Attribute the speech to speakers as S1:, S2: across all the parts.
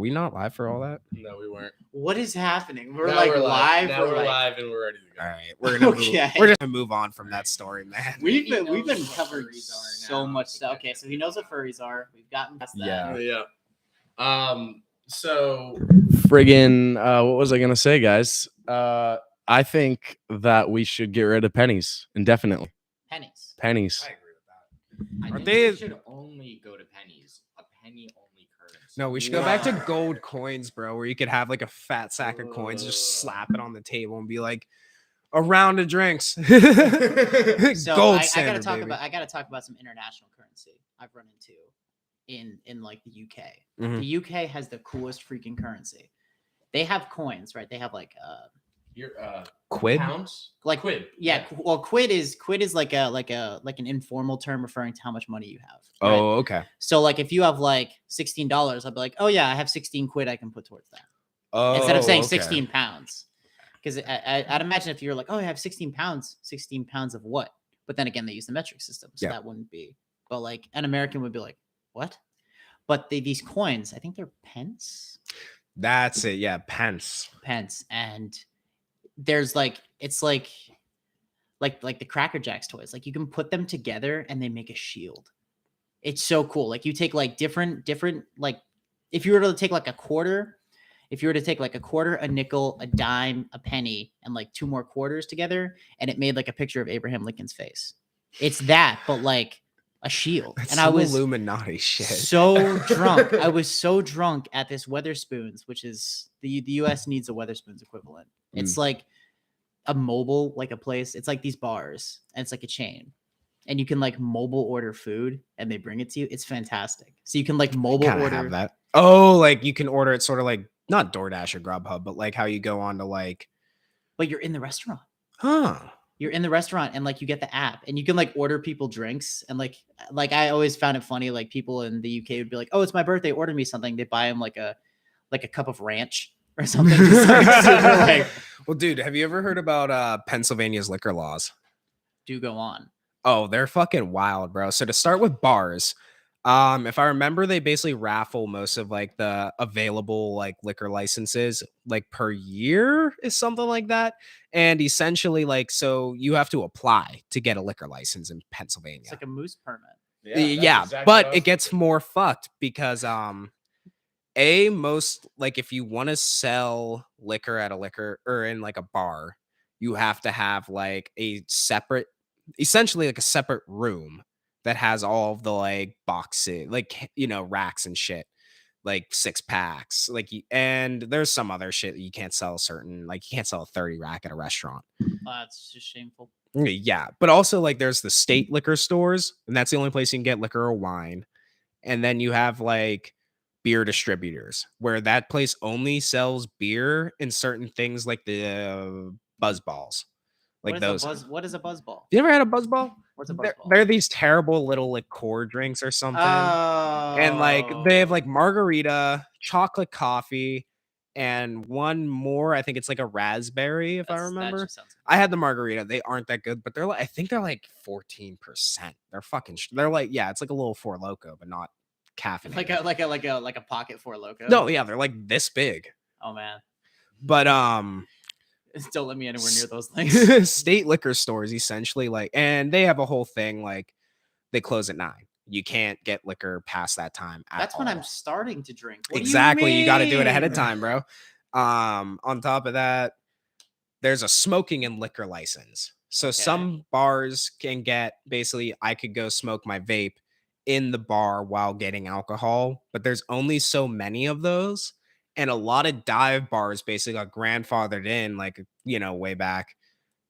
S1: we not live for all that?
S2: No, we weren't.
S3: What is happening? We're
S2: Now
S3: like
S2: we're
S3: live.
S2: Now we're live and we're ready to go.
S1: All right, we're gonna
S3: Okay.
S1: we're just gonna move on from that story, man.
S3: We've been
S4: knows what
S3: covering
S4: furries are
S3: so
S4: now.
S3: much stuff. Okay, so he knows what furries are. We've gotten past that.
S1: Yeah.
S2: So friggin' what was I gonna say, guys? I think that we should get rid of pennies indefinitely.
S3: Pennies.
S2: Pennies.
S1: I agree with that.
S4: I
S1: Are
S4: think
S1: they-
S4: we should only go to pennies. A penny only currency.
S1: No, we should go back to gold coins, bro, where you could have like a fat sack of coins, just slap it on the table and be like, a round of drinks.
S3: So
S1: Gold
S3: I
S1: standard,
S3: gotta talk
S1: baby.
S3: about some international currency I've run into in like the UK.
S1: Mhm.
S3: The UK has the coolest freaking currency. They have coins, right? They have like
S2: Your
S1: Quid?
S2: pounds?
S3: like
S2: Quid.
S3: Yeah, well, quid is like an informal term referring to how much money you have. right?
S1: Oh, okay.
S3: So like if you have like $16, I'll be like, oh yeah, I have 16 quid I can put towards that.
S1: Oh,
S3: Instead of saying
S1: okay.
S3: 16 pounds. Because I'd imagine if you're like, oh, I have 16 pounds of what? But then again, they use the metric system. So
S1: Yeah.
S3: that wouldn't be. But like an American would be like, what? But these coins, I think they're pence.
S1: That's it. Yeah, pence.
S3: Pence. And there's like, it's like the Cracker Jacks toys. Like you can put them together and they make a shield. It's so cool. Like you take like different, like if you were to take like a quarter, a nickel, a dime, a penny, and like two more quarters together, and it made like a picture of Abraham Lincoln's face. It's that, but like a shield.
S1: That's
S3: and
S1: some
S3: I was
S1: Illuminati shit.
S3: so drunk. I was so drunk at this Weatherspoons, which is the US needs a Weatherspoons equivalent. It's like a mobile, like a place. It's like these bars, and it's like a chain. And you can like mobile order food and they bring it to you. It's fantastic. So you can like mobile
S1: Kinda
S3: order
S1: have that. Oh, like you can order it sort of like not DoorDash or Grubhub, but like how you go on to like,
S3: but you're in the restaurant.
S1: huh?
S3: You're in the restaurant and like you get the app and you can like order people drinks and like I always found it funny, like people in the UK would be like, oh, it's my birthday, order me something. They buy them like a cup of ranch or something. Just like, super, like,
S1: Well, dude, have you ever heard about Pennsylvania's liquor laws?
S3: do go on.
S1: Oh, they're fucking wild, bro. So to start with bars, if I remember, they basically raffle most of like the available like liquor licenses like per year is something like that. And essentially, like, so you have to apply to get a liquor license in Pennsylvania.
S3: It's like a moose permit.
S1: Yeah, but it gets more fucked because most like if you want to sell liquor at a liquor or in like a bar, you have to have like a separate, essentially like a separate room that has all of the like boxes, like, you know, racks and shit, like 6-packs, like, and there's some other shit that you can't sell certain, like you can't sell a 30 rack at a restaurant.
S3: That's just shameful.
S1: Yeah, but also like there's the state liquor stores, and that's the only place you can get liquor or wine. And then you have like beer distributors, where that place only sells beer and certain things like the buzz balls. Like those.
S3: What is a buzz ball?
S1: You ever had a buzz ball?
S3: What's a buzz ball?
S1: They're these terrible little like core drinks or something. And like they have like margarita, chocolate coffee, and one more. I think it's like a raspberry, if I remember. I had the margarita. They aren't that good, but they're like, I think they're like 14%. They're fucking. They're like, yeah, it's like a little Four Loko, but not caffeinated.
S3: Like a pocket Four Loko.
S1: No, yeah, they're like this big.
S3: Oh man.
S1: But
S3: don't let me anywhere near those things.
S1: State liquor stores essentially like, and they have a whole thing like they close at 9. You can't get liquor past that time.
S3: That's when I'm starting to drink. What
S1: exactly. You got to do it ahead of
S3: mean?
S1: time, bro. On top of that, there's a smoking and liquor license. So some bars can get basically, I could go smoke my vape in the bar while getting alcohol, but there's only so many of those. And a lot of dive bars basically got grandfathered in, like, you know, way back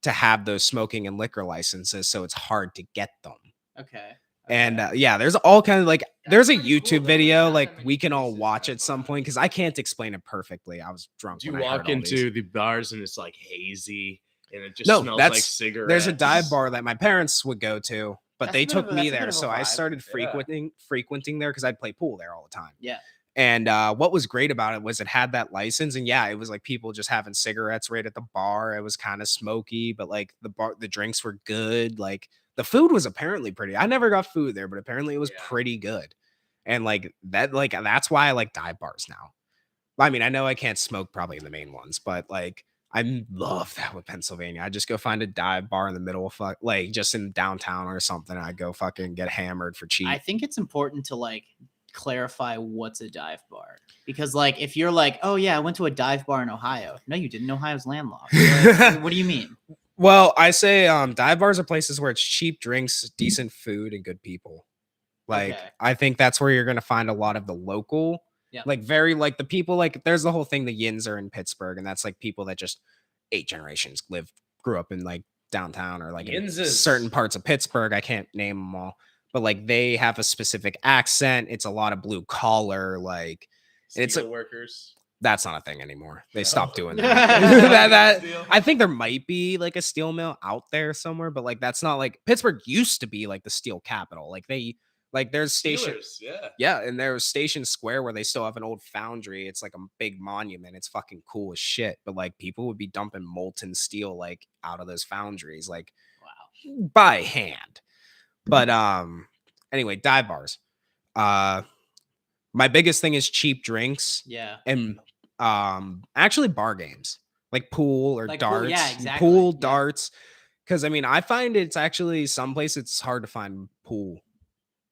S1: to have those smoking and liquor licenses. So it's hard to get them.
S3: Okay.
S1: And yeah, there's all kind of like, there's a YouTube video, like we can all watch at some point because I can't explain it perfectly. I was drunk.
S2: You walk into the bars and it's like hazy and it just
S1: No,
S2: smells
S1: that's-
S2: like cigarettes.
S1: There's a dive bar that my parents would go to, but
S3: That's
S1: they
S3: a bit
S1: took
S3: of a-
S1: me
S3: that's a bit
S1: there.
S3: of a
S1: So I
S3: vibe.
S1: started frequenting there because I'd play pool there all the time.
S3: Yeah.
S1: And what was great about it was it had that license, and yeah, it was like people just having cigarettes right at the bar. It was kind of the like the drinks were good. Like the food was apparently pretty. I never got food there, but apparently it was pretty good. And like that, like that's why I like dive bars now, I mean, I know I can't smoke probably in the main ones, but like I love that with Pennsylvania. I just go find a dive bar in the middle of like just in downtown or something. I go fucking get hammered for cheap.
S3: I think it's important to like clarify what's a dive bar, because like if you're like, oh yeah, I went to a dive bar in Ohio. No, you didn't. Ohio's landlocked. Like, what do you mean?
S1: Well, I say dive bars are places where it's cheap drinks, decent food, and good people. Like
S3: Okay.
S1: I think that's where you're gonna find a lot of the local,
S3: Yep.
S1: like very like the people like there's the whole thing the Yins are in Pittsburgh, and that's like people that just 8 generations grew up in like downtown or like in certain parts of Pittsburgh. I can't name them all, but like they have a specific accent. It's a lot of blue collar, like it's
S2: Steel workers.
S1: that's not a thing anymore. They
S2: No.
S1: stopped doing
S3: That-
S1: that. I think there might be like a steel mill out there somewhere, but like that's not like Pittsburgh used to be like the steel capital. Like there's station.
S2: Yeah.
S1: Yeah, and there's Station Square where they still have an old foundry. It's like a big monument. It's fucking cool as shit. But like people would be dumping molten steel like out of those foundries, like
S3: Wow.
S1: by hand. But anyway, dive bars. My biggest thing is cheap drinks
S3: Yeah.
S1: and actually bar games. Like pool or
S3: Like pool,
S1: darts.
S3: yeah, exactly,
S1: Pool,
S3: yeah.
S1: darts. Because I mean, I find it's actually some places it's hard to find pool.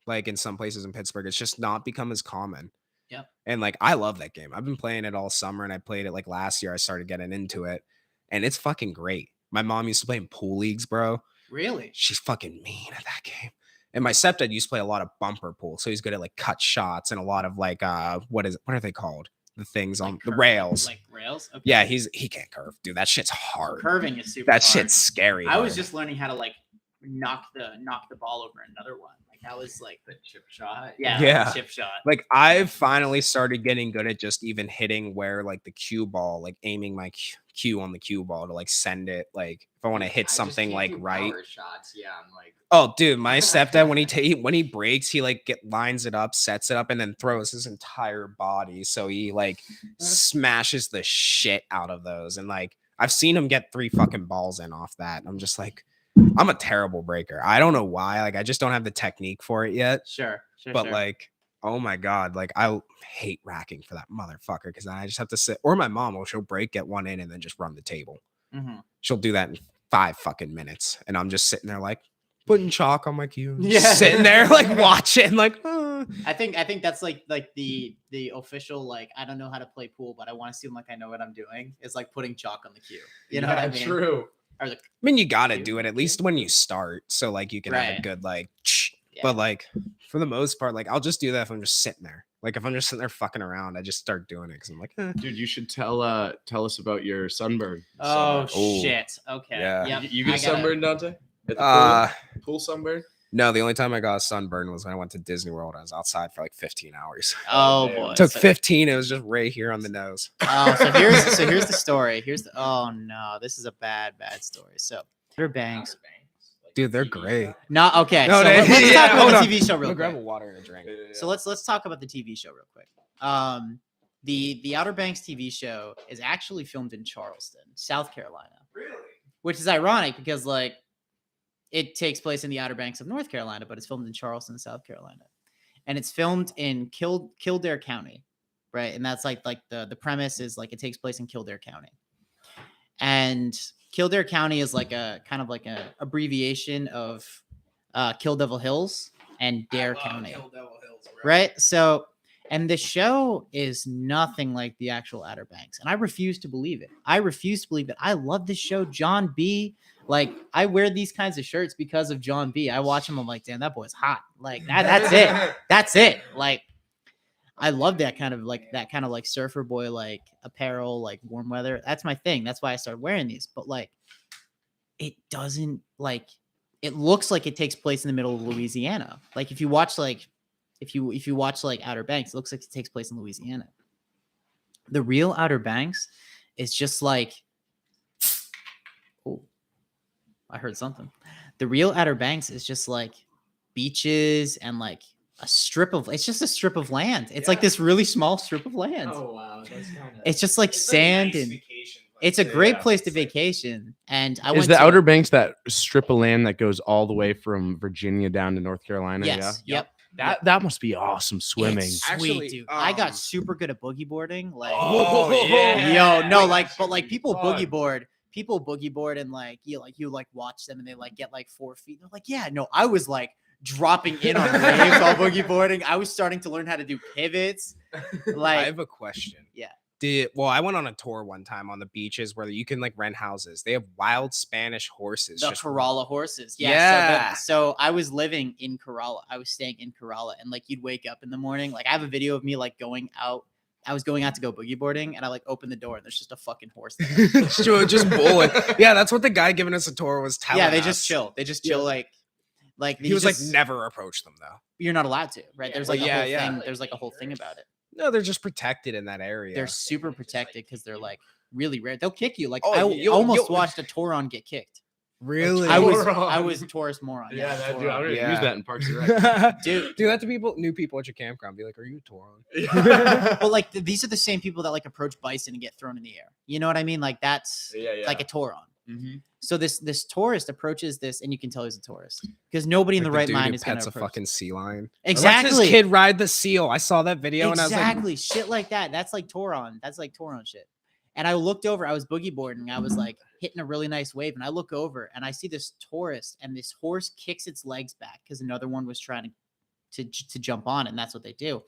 S1: Like in some places in Pittsburgh, it's just not become as common.
S3: Yep.
S1: And like I love that game. I've been playing it all summer, and I played it like last year. I started getting into it, and it's fucking great. My mom used to play in pool leagues, bro.
S3: Really?
S1: She's fucking mean at that game. And my stepdad used to play a lot of bumper pool, so he's good at like cut shots and a lot of like what are they called? The things on
S3: Like
S1: the
S3: curving,
S1: rails.
S3: Like rails? Okay.
S1: Yeah, he can't curve, dude. That shit's hard.
S3: Curving is super
S1: That
S3: hard.
S1: shit's scary.
S3: I was
S1: hard.
S3: just learning how to like knock the ball over another one. Like that was like
S4: The chip shot.
S3: yeah,
S1: Yeah.
S3: chip shot.
S1: Like I've finally started getting good at just even hitting where like the cue ball, like aiming my cue on the cue ball to like send it. Like if I want to
S4: I
S1: hit
S4: just
S1: something
S4: can't
S1: like
S4: do
S1: right.
S4: power shots. Yeah, I'm like,
S1: Oh, dude, my stepdad when he breaks, he like lines it up, sets it up, and then throws his entire body. So he like smashes the shit out of those. And like I've seen him get 3 fucking balls in off that. I'm just like, I'm a terrible breaker. I don't know why. Like I just don't have the technique for it yet.
S3: Sure.
S1: But
S3: sure.
S1: like, oh my god, like I hate racking for that motherfucker because I just have to sit. Or my mom will she'll break, get one in, and then just run the table.
S3: Mhm.
S1: She'll do that in 5 fucking minutes, and I'm just sitting there like putting chalk on my cue, and
S3: Yeah.
S1: just sitting there like watching, like.
S3: I think that's like the official like I don't know how to play pool, but I want to seem like I know what I'm doing. Is like putting chalk on the cue. You know what I mean?
S2: True.
S3: Or the,
S1: I mean, you got to
S3: Cue?
S1: do it at least when you start, so like you can have a
S3: Right.
S1: good like.
S3: Yeah.
S1: But like for the most part, like I'll just do that if I'm just sitting there. Like if I'm just sitting there fucking around, I just start doing it because I'm like,
S2: Dude, you should tell us about your sunburn.
S3: oh
S1: Oh.
S3: shit. Okay.
S1: Yeah.
S3: Yep.
S2: You
S3: I
S2: get
S3: gotta-
S2: sunburned, Dante? At the
S1: uh,
S2: pool sunburn?
S1: no, the only time I got a sunburn was when I went to Disney World. I was outside for like 15 hours.
S3: Oh
S2: man.
S3: boy.
S1: Took
S3: So-
S1: 15. It was just right here on the nose.
S3: Oh, so here's the story. Oh no, this is a bad story. So Outer Banks.
S4: Outer Banks, like
S1: Dude, they're
S4: TV
S1: great.
S4: show.
S3: No, okay.
S1: No,
S3: so
S1: they-
S3: let's
S1: yeah,
S3: talk
S1: hold
S3: about
S1: on.
S3: the TV show
S1: I'm
S3: real
S1: gonna grab a
S3: quick.
S1: water and a drink.
S3: So let's talk about the TV show real quick. The Outer Banks TV show is actually filmed in Charleston, South Carolina.
S1: Really?
S3: Which is ironic because like it takes place in the Outer Banks of North Carolina, but it's filmed in Charleston, South Carolina. And it's filmed in Kildare County, right? And that's like the premise is like it takes place in Kildare County. And Kildare County is like a kind of like a abbreviation of Kill Devil Hills and Dare County. Right? So, and the show is nothing like the actual Outer Banks. And I refuse to believe it. I love this show. John B. Like, I wear these kinds of shirts because of John B. I watch him. I'm like, damn, that boy's hot. Like, that's it. That's it. Like, I love that kind of like surfer boy, like apparel, like warm weather. That's my thing. That's why I started wearing these. But like, it doesn't like, it looks like it takes place in the middle of Louisiana. Like if you watch like Outer Banks, it looks like it takes place in Louisiana. The real Outer Banks is just like, oh, I heard something. The real Outer Banks is just like beaches and like it's just a strip of land. It's like this really small strip of land.
S4: Oh wow, that's kind of.
S3: It's just like sand and it's a great place to vacation. And I
S2: Is
S3: went
S2: the
S3: to,
S2: Outer Banks that strip of land that goes all the way from Virginia down to North Carolina?
S3: Yes.
S2: Yeah.
S3: Yep.
S2: That must be awesome swimming.
S3: It's sweet,
S1: Actually,
S3: dude. I
S1: um,
S3: got super good at boogie boarding. Like,
S2: Oh, yeah.
S3: yo, no,
S2: Wait,
S3: like,
S2: that
S3: but
S2: should
S3: like
S2: be
S3: people
S2: fun.
S3: boogie board. People boogie board and like you watch them and they like get like 4 feet. They're like, yeah, no, I was like dropping in on waves while boogie boarding. I was starting to learn how to do pivots.
S1: I
S3: Like,
S1: have a question.
S3: yeah.
S1: I went on a tour one time on the beaches where you can like rent houses. They have wild Spanish horses.
S3: The
S1: just
S3: Kerala horses. Yeah.
S1: Yeah.
S3: So I was living in Kerala. I was staying in Kerala and like you'd wake up in the morning. Like I have a video of me like going out. I was going out to go boogie boarding and I like opened the door and there's just a fucking horse there.
S1: Sure, just bowling. Yeah, that's what the guy giving us a tour was telling
S3: Yeah, they
S1: us.
S3: just chill. They just chill like
S1: He was like, never approach them though.
S3: you're not allowed to, right?
S4: Yeah,
S3: There's
S4: well,
S3: like a
S1: yeah,
S3: whole
S1: yeah.
S3: thing. There's like a whole thing about it.
S1: No, they're just protected in that area.
S3: They're super protected because they're like really rare. They'll kick you. Like
S1: Oh,
S3: I
S1: you'll-
S3: almost
S1: you'll-
S3: watched a Toron get kicked.
S1: really.
S3: I
S2: Toron.
S3: was tourist moron.
S2: Yeah, that dude. I'm
S3: Toron.
S2: gonna
S1: Yeah.
S2: use that in Parks and Rec.
S3: Dude.
S1: Do that to new people at your campground. Be like, "Are you a Toron?"
S3: But like these are the same people that like approach bison and get thrown in the air. You know what I mean? Like that's
S2: Yeah, yeah.
S3: like a Toron.
S2: Mm-hmm.
S3: So this tourist approaches this, and you can tell he's a tourist because nobody in
S1: Like
S3: the right
S1: dude
S3: mind
S1: who
S3: is going
S1: pets
S3: to
S1: a
S3: approach.
S1: fucking sea lion.
S3: Exactly.
S1: Lets his kid ride the seal. I saw that video and I was like,
S3: Exactly. Shit like that. That's like Toron. That's like Toron shit. And I looked over, I was boogie boarding. I was like hitting a really nice wave. And I look over and I see this tourist and this horse kicks its legs back because another one was trying to jump on. And that's what they do.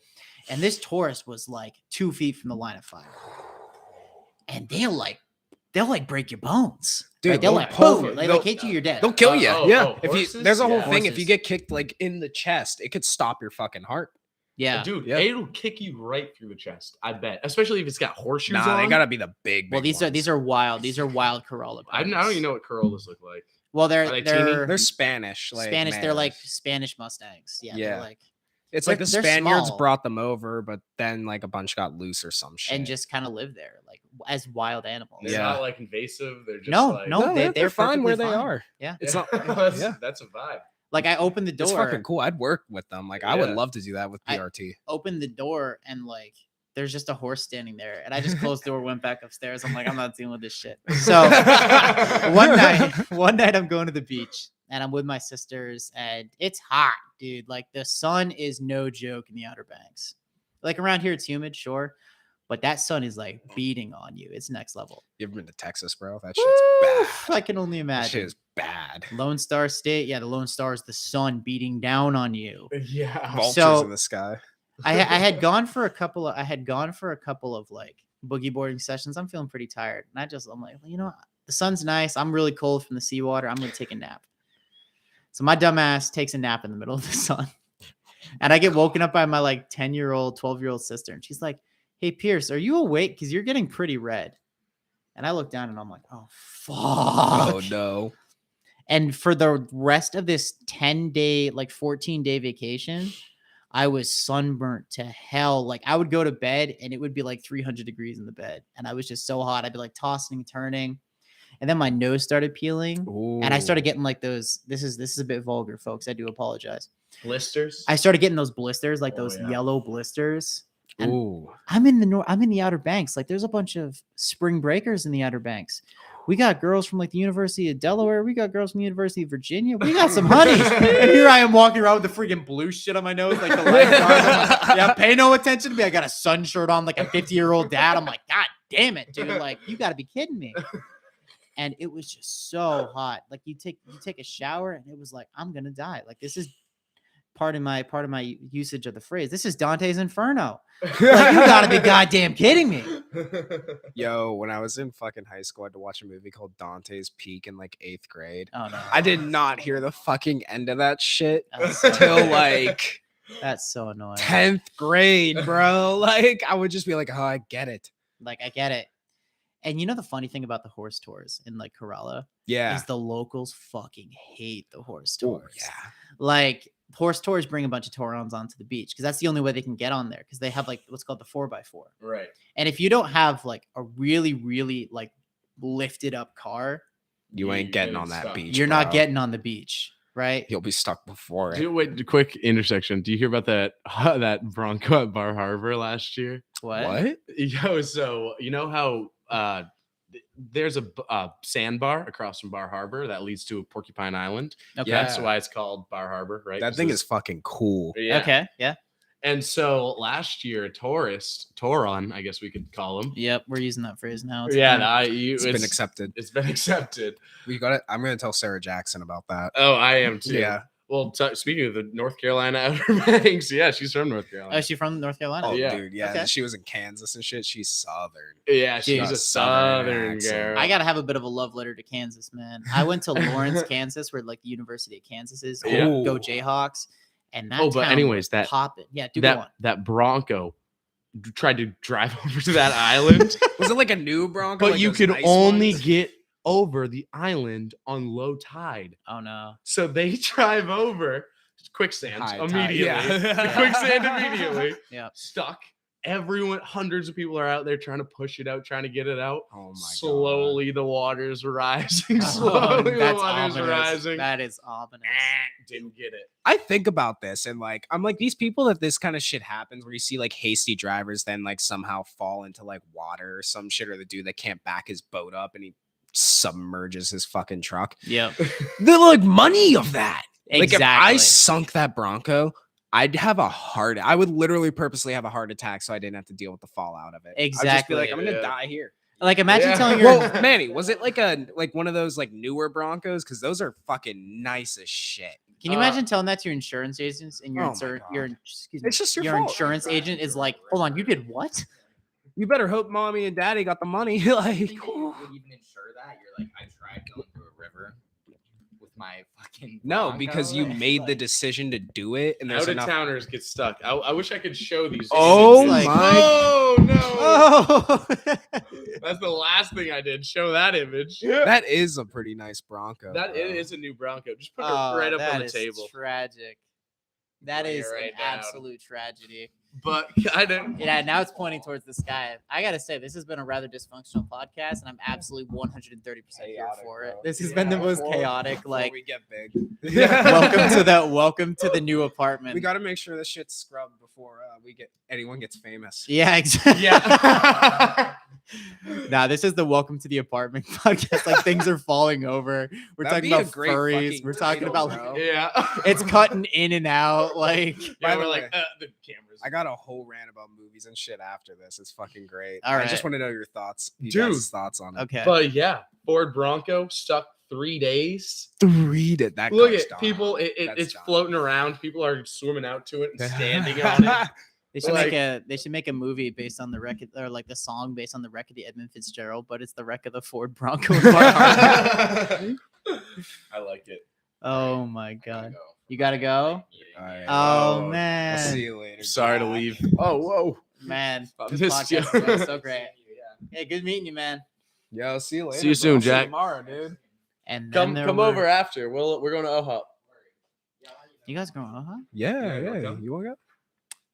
S3: And this tourist was like 2 feet from the line of fire. And they'll break your bones.
S1: Dude,
S3: Right? They'll
S1: they'll
S3: like
S1: pull
S3: pull
S1: you.
S3: you. They
S1: They'll-
S3: like hit you, you're dead.
S1: they'll kill you.
S2: oh,
S1: If you,
S2: horses?
S1: there's a whole
S2: Yeah.
S1: thing. If you
S3: Horses.
S1: get kicked like in the chest, it could stop your fucking heart.
S3: Yeah.
S2: Dude,
S1: Yeah.
S2: it'll kick you right through the chest. I bet, especially if it's got horseshoes
S1: Nah,
S2: on.
S1: they gotta be the big.
S3: Well,
S1: big
S3: these
S1: ones.
S3: are wild. These are wild Kerala.
S2: I don't
S3: ponies.
S2: even know what Corollas look like.
S3: Well,
S2: Are they teeny?
S3: they're
S1: Spanish. Like
S3: Spanish. They're like
S1: mares.
S3: Spanish Mustangs. Yeah.
S1: Yeah.
S3: They're like
S1: It's like the
S3: they're
S1: Spaniards
S3: small.
S1: brought them over, but then like a bunch got loose or some shit.
S3: and just kind of live there, like as wild animals.
S2: They're
S1: Yeah.
S2: not like invasive. They're just
S3: No,
S2: like,
S3: no, they're
S1: fine where
S3: perfectly
S1: they
S3: fine.
S1: are.
S3: Yeah.
S1: It's not.
S2: that's,
S1: yeah.
S2: that's a vibe.
S3: Like I opened the door.
S1: It's fucking cool. I'd work with them. Like I would
S2: Yeah.
S1: love to do that with
S3: I-
S1: PRT.
S3: Opened the door and like there's just a horse standing there, and I just closed the door, went back upstairs. I'm like, I'm not dealing with this shit. So one night I'm going to the beach and I'm with my sisters, and it's hot, dude. Like the sun is no joke in the Outer Banks. Like around here, it's humid, sure, but that sun is like beating on you. It's next level.
S1: You ever been to Texas, bro? That shit's bad.
S3: I can only
S1: That shit
S3: imagine.
S1: is bad.
S3: Lone Star State, yeah, the Lone Star is the sun beating down on you.
S2: Yeah.
S1: Vultures
S3: So-
S1: in the sky.
S3: I had gone for a couple of like boogie boarding sessions. I'm feeling pretty tired, and I'm like, well, you know, the sun's nice. I'm really cold from the seawater. I'm gonna take a nap. So my dumb ass takes a nap in the middle of the sun, and I get woken up by my like 10-year-old, 12-year-old sister, and she's like, "Hey Pierce, are you awake? Because you're getting pretty red." And I look down and I'm like, "Oh fuck!"
S1: Oh no.
S3: And for the rest of this 10-day, like 14-day vacation, I was sunburnt to hell. Like I would go to bed and it would be like 300 degrees in the bed. And I was just so hot. I'd be like tossing and turning. And then my nose started peeling. And I started getting like those. This is a bit vulgar, folks. I do apologize.
S2: Blisters.
S3: I started getting those blisters, like
S2: Oh,
S3: those
S2: yeah.
S3: yellow blisters. And
S1: Ooh.
S3: I'm in the Outer Banks. Like there's a bunch of spring breakers in the Outer Banks. We got girls from like the University of Delaware. We got girls from the University of Virginia. We got some honeys. And here I am walking around with the freaking blue shit on my nose, like the lifeguard. I'm like, yeah, pay no attention to me. I got a sun shirt on, like a 50-year-old dad. I'm like, God damn it, dude! Like you got to be kidding me. And it was just so hot. Like you take a shower, and it was like I'm gonna die. Like this is part of my usage of the phrase. This is Dante's Inferno. Like you gotta be goddamn kidding me.
S1: Yo, when I was in fucking high school, I had to watch a movie called Dante's Peak in like 8th grade.
S3: Oh no.
S1: I did not hear the fucking end of that shit
S3: That's so,
S1: till like
S3: that's so annoying.
S1: 10th grade, bro. Like I would just be like, oh, I get it.
S3: Like I get it. And you know the funny thing about the horse tours in like Kerala
S1: Yeah.
S3: is the locals fucking hate the horse
S1: Oh,
S3: tours.
S1: yeah.
S3: Like horse tours bring a bunch of Torons onto the beach because that's the only way they can get on there because they have like what's called the 4x4.
S2: Right.
S3: And if you don't have like a really, really like lifted up car,
S1: You ain't
S2: You're
S1: getting
S2: getting
S1: on that
S2: stuck.
S1: beach.
S3: you're not
S1: bro.
S3: getting on the beach, right?
S1: You'll be stuck before it.
S2: Dude, wait, quick intersection. Do you hear about that that Bronco at Bar Harbor last year?
S3: What?
S1: What?
S2: Yo, so you know how there's a sandbar across from Bar Harbor that leads to Porcupine Island.
S3: Okay.
S2: That's why it's called Bar Harbor, right?
S1: That thing is fucking cool.
S2: yeah.
S3: Okay. Yeah.
S2: And so last year, Toron, I guess we could call him.
S3: Yep. We're using that phrase now. It's
S2: Yeah,
S3: fine.
S1: It's been accepted.
S2: It's been accepted.
S1: We got it. I'm gonna tell Sarah Jackson about that.
S2: Oh, I am too.
S1: Yeah.
S2: Well, speaking of the North Carolina Outer Banks, yeah, she's from North Carolina.
S3: Oh, is she from North Carolina?
S1: Oh,
S2: Yeah.
S1: dude, yeah.
S3: Okay.
S1: She was in Kansas and shit. She's Southern.
S2: Yeah, she's
S3: Dude.
S2: a Southern
S1: accent.
S2: girl.
S3: I gotta have a bit of a love letter to Kansas, man. I went to Lawrence, Kansas, where like the University of Kansas is.
S2: Yeah.
S3: Go Jayhawks! And that.
S2: Oh, but
S3: town
S2: anyways,
S3: was
S2: that
S3: popping. Yeah, do go on.
S2: that Bronco tried to drive over to that island,
S1: Was it like a new Bronco?
S2: but
S1: like
S2: you
S1: those
S2: could
S1: nice
S2: only
S1: ones?
S2: get over the island on low tide.
S3: Oh no.
S2: So they drive over quicksand
S1: High tide,
S2: immediately.
S1: yeah.
S2: Quicksand immediately.
S3: Yeah.
S2: Stuck. Everyone, hundreds of people are out there trying to push it out, trying to get it out.
S1: Oh my
S2: Slowly, the water's rising.
S3: Oh,
S2: Slowly, the
S3: that's
S2: water's
S3: ominous.
S2: rising.
S3: That is ominous.
S2: Didn't get it.
S1: I think about this and like I'm like these people that this kind of shit happens where you see like hasty drivers then like somehow fall into like water or some shit, or the dude that can't back his boat up and he submerges his fucking truck.
S3: Yep.
S1: The like money of that. Like if I
S3: Exactly.
S1: sunk that Bronco, I'd have I would literally purposely have a heart attack so I didn't have to deal with the fallout of it. I'd just be
S3: Exactly.
S1: like, I'm gonna
S2: Yeah.
S1: die here.
S3: Like imagine
S2: Yeah.
S3: telling your
S1: Well, Manny, was it like one of those like newer Broncos? Because those are fucking nice as shit.
S3: Can you imagine telling that to your insurance agents and your
S1: Oh my God.
S3: excuse me,
S1: It's just your
S3: your
S1: fault.
S3: insurance agent is like, hold on, you did what?
S1: You better hope mommy and daddy got the money.
S4: I
S1: Like,
S4: think you would even insure that. You're like, I tried going through a river with my fucking
S1: no, because you
S4: Bronco.
S1: made the
S3: like-
S1: decision to do it, and there's
S2: Out of
S1: enough.
S2: towners get stuck. I wish I could show these.
S1: Oh
S2: images.
S1: my!
S2: Oh no!
S3: Oh,
S2: That's the last thing I did. Show that image.
S1: That is a pretty nice Bronco.
S2: That
S1: bro.
S2: it is a new Bronco. Just put it
S3: Oh,
S2: right up
S3: that
S2: on the
S3: is
S2: table.
S3: Tragic. That
S2: Lay it
S3: is
S2: right
S3: an
S2: down.
S3: absolute tragedy.
S2: But I don't.
S3: Yeah, now it's pointing towards the sky. I gotta say, this has been a rather dysfunctional podcast, and I'm absolutely 130% here
S1: Chaotic,
S3: for it.
S1: bro.
S3: This has been the most
S1: Before-
S3: chaotic.
S1: before
S3: Like,
S1: we get big.
S3: welcome to the new apartment.
S1: We got to make sure this shit's scrubbed before anyone gets famous.
S3: Yeah, exactly.
S2: Yeah.
S3: Nah, this is the welcome to the apartment podcast. Like things are falling over. We're
S1: That'd
S3: talking
S1: be a
S3: about
S1: great
S3: furries.
S1: fucking
S3: We're talking
S1: title,
S3: about
S1: bro.
S2: Yeah.
S3: it's cutting in and out. Like,
S1: By
S2: Yeah,
S1: the
S2: we're
S1: way,
S2: like the cameras.
S1: I got a whole rant about movies and shit after this. It's fucking great.
S3: All
S1: I just
S3: right.
S1: want to know your thoughts,
S2: Dude.
S1: guys' thoughts on it.
S3: okay.
S2: But yeah, Ford Bronco stuck 3 days.
S1: Read it. That
S2: Look
S1: car's
S2: at
S1: done.
S2: people.
S1: That's
S2: It's
S1: done.
S2: floating around. People are swimming out to it and standing on it.
S3: They should
S2: like-
S3: make a movie based on the wreck or like the song based on the wreck of the Edmund Fitzgerald, but it's the wreck of the Ford Bronco. in Bar Harbor.
S2: I like it.
S3: Oh my god. You gotta go?
S1: All right.
S3: Oh
S1: I'll
S3: man.
S1: see you later.
S2: Sorry to
S1: Jack.
S2: leave. Oh, whoa.
S3: Man.
S2: I
S3: This
S2: missed you.
S3: podcast is so great. Hey, good meeting you, man.
S1: Yeah, I'll see you later.
S2: See you
S1: bro.
S2: soon,
S1: I'll see you
S2: Jack.
S1: Tomorrow, dude.
S3: And then
S2: Come over after. We're going to OHOP.
S3: You guys going, huh?
S1: Yeah,
S2: you wanna
S1: yeah.
S2: come?
S1: You want to go?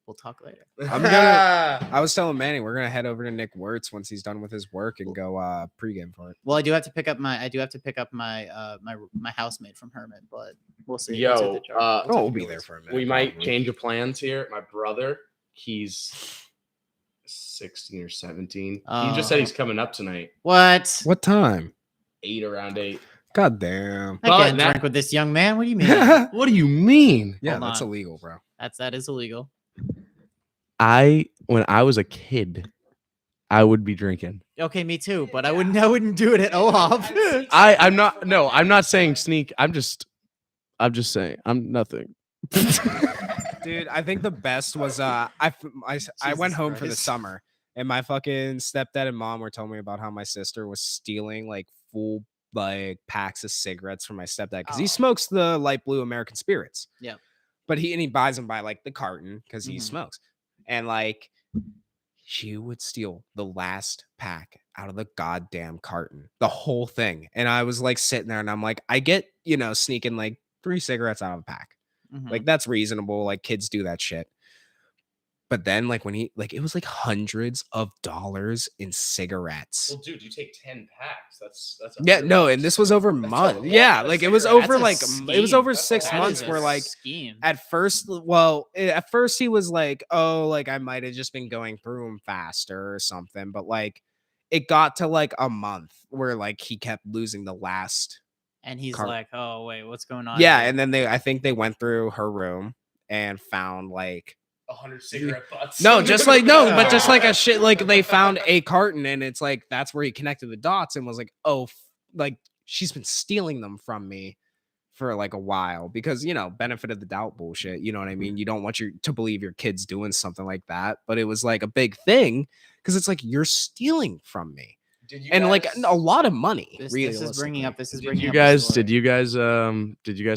S3: We'll talk later.
S1: I'm gonna- I was telling Manny we're gonna head over to Nick Wirtz once he's done with his work and go pregame for it.
S3: Well, I do have to pick up my my housemate from Hermit, but we'll see. We'll see what
S2: Yo,
S3: they charge.
S1: Oh, we'll be there for a minute.
S2: we might
S1: probably.
S2: change of plans here. My brother, he's 16 or 17. He just said he's coming up tonight.
S3: What?
S1: What time?
S2: around 8.
S1: God damn.
S3: I
S2: But
S3: can't
S2: that-
S3: drink with this young man. What do you mean?
S1: Yeah,
S2: What do you mean?
S1: that's
S3: on.
S1: illegal, bro.
S3: That is illegal.
S2: When I was a kid, I would be drinking.
S3: Okay, me too. But I wouldn't do it at OHOP.
S2: I'm not saying sneak. I'm just saying I'm nothing.
S1: Dude, I think the best was I went home for the
S3: Christ.
S1: summer and my fucking stepdad and mom were telling me about how my sister was stealing like full like packs of cigarettes from my stepdad because he
S3: Oh.
S1: smokes the light blue American spirits.
S3: Yeah.
S1: But he buys them by like the carton because he
S3: Mhm.
S1: smokes. And like she would steal the last pack out of the goddamn carton, the whole thing. And I was like sitting there and I'm like, I get, sneaking like 3 cigarettes out of a pack.
S3: Mhm.
S1: Like that's reasonable. Like kids do that shit. But then like when he it was like hundreds of dollars in cigarettes.
S2: Well, dude, you take 10 packs. That's
S1: Yeah, no, and this was over months.
S2: lot
S1: Yeah,
S2: of
S1: like it was
S2: cigarettes.
S1: over like
S3: That's a
S1: it was
S3: scheme.
S1: over
S2: That's a
S1: 6
S2: lot.
S3: That
S1: months
S3: is
S1: where
S3: a
S1: like
S3: scheme.
S1: at first he was like, oh, like I might have just been going through them faster or something. But like it got to like a month where like he kept losing the last.
S3: And he's
S1: Car-
S3: like, "Oh wait, what's going on?"
S1: Yeah,
S3: here?"
S1: and then I think they went through her room and found like
S2: 100 cigarette butts.
S1: no, just like no, but just like a shit. Like they found a carton, and it's like that's where he connected the dots and was like, oh, like she's been stealing them from me for like a while because benefit of the doubt bullshit. You know what I mean? You don't want to believe your kid's doing something like that, but it was like a big thing because it's like you're stealing from me. And like a lot of money.
S3: This is bringing up. This is
S2: Did
S3: bringing
S2: you
S3: up.
S2: guys? Did you guys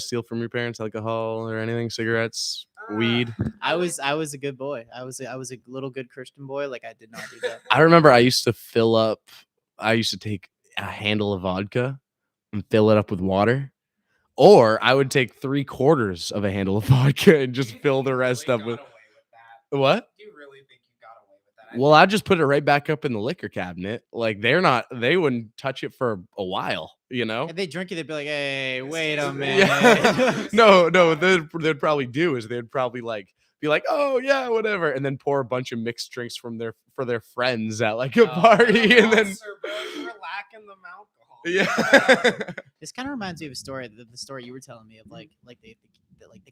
S2: steal from your parents alcohol or anything? Cigarettes, weed?
S3: I was a good boy. I was a little good Christian boy. Like I did not do that.
S2: I remember I used to fill up. I used to take a handle of vodka and fill it up with water, or I would take 3/4 of a handle of vodka and just fill the rest up with what?
S1: Do you really think you got away with that?
S2: Well, I just put it right back up in the liquor cabinet. Like they wouldn't touch it for a while,
S3: If they drink it, they'd be like, "Hey, wait a minute."
S2: Yeah. no. They'd probably do is they'd probably like be like, "Oh yeah, whatever," and then pour a bunch of mixed drinks for their friends at like a party, and then
S1: You're lacking them alcohol.
S2: yeah.
S3: This kind of reminds me of a story, the story you were telling me of like they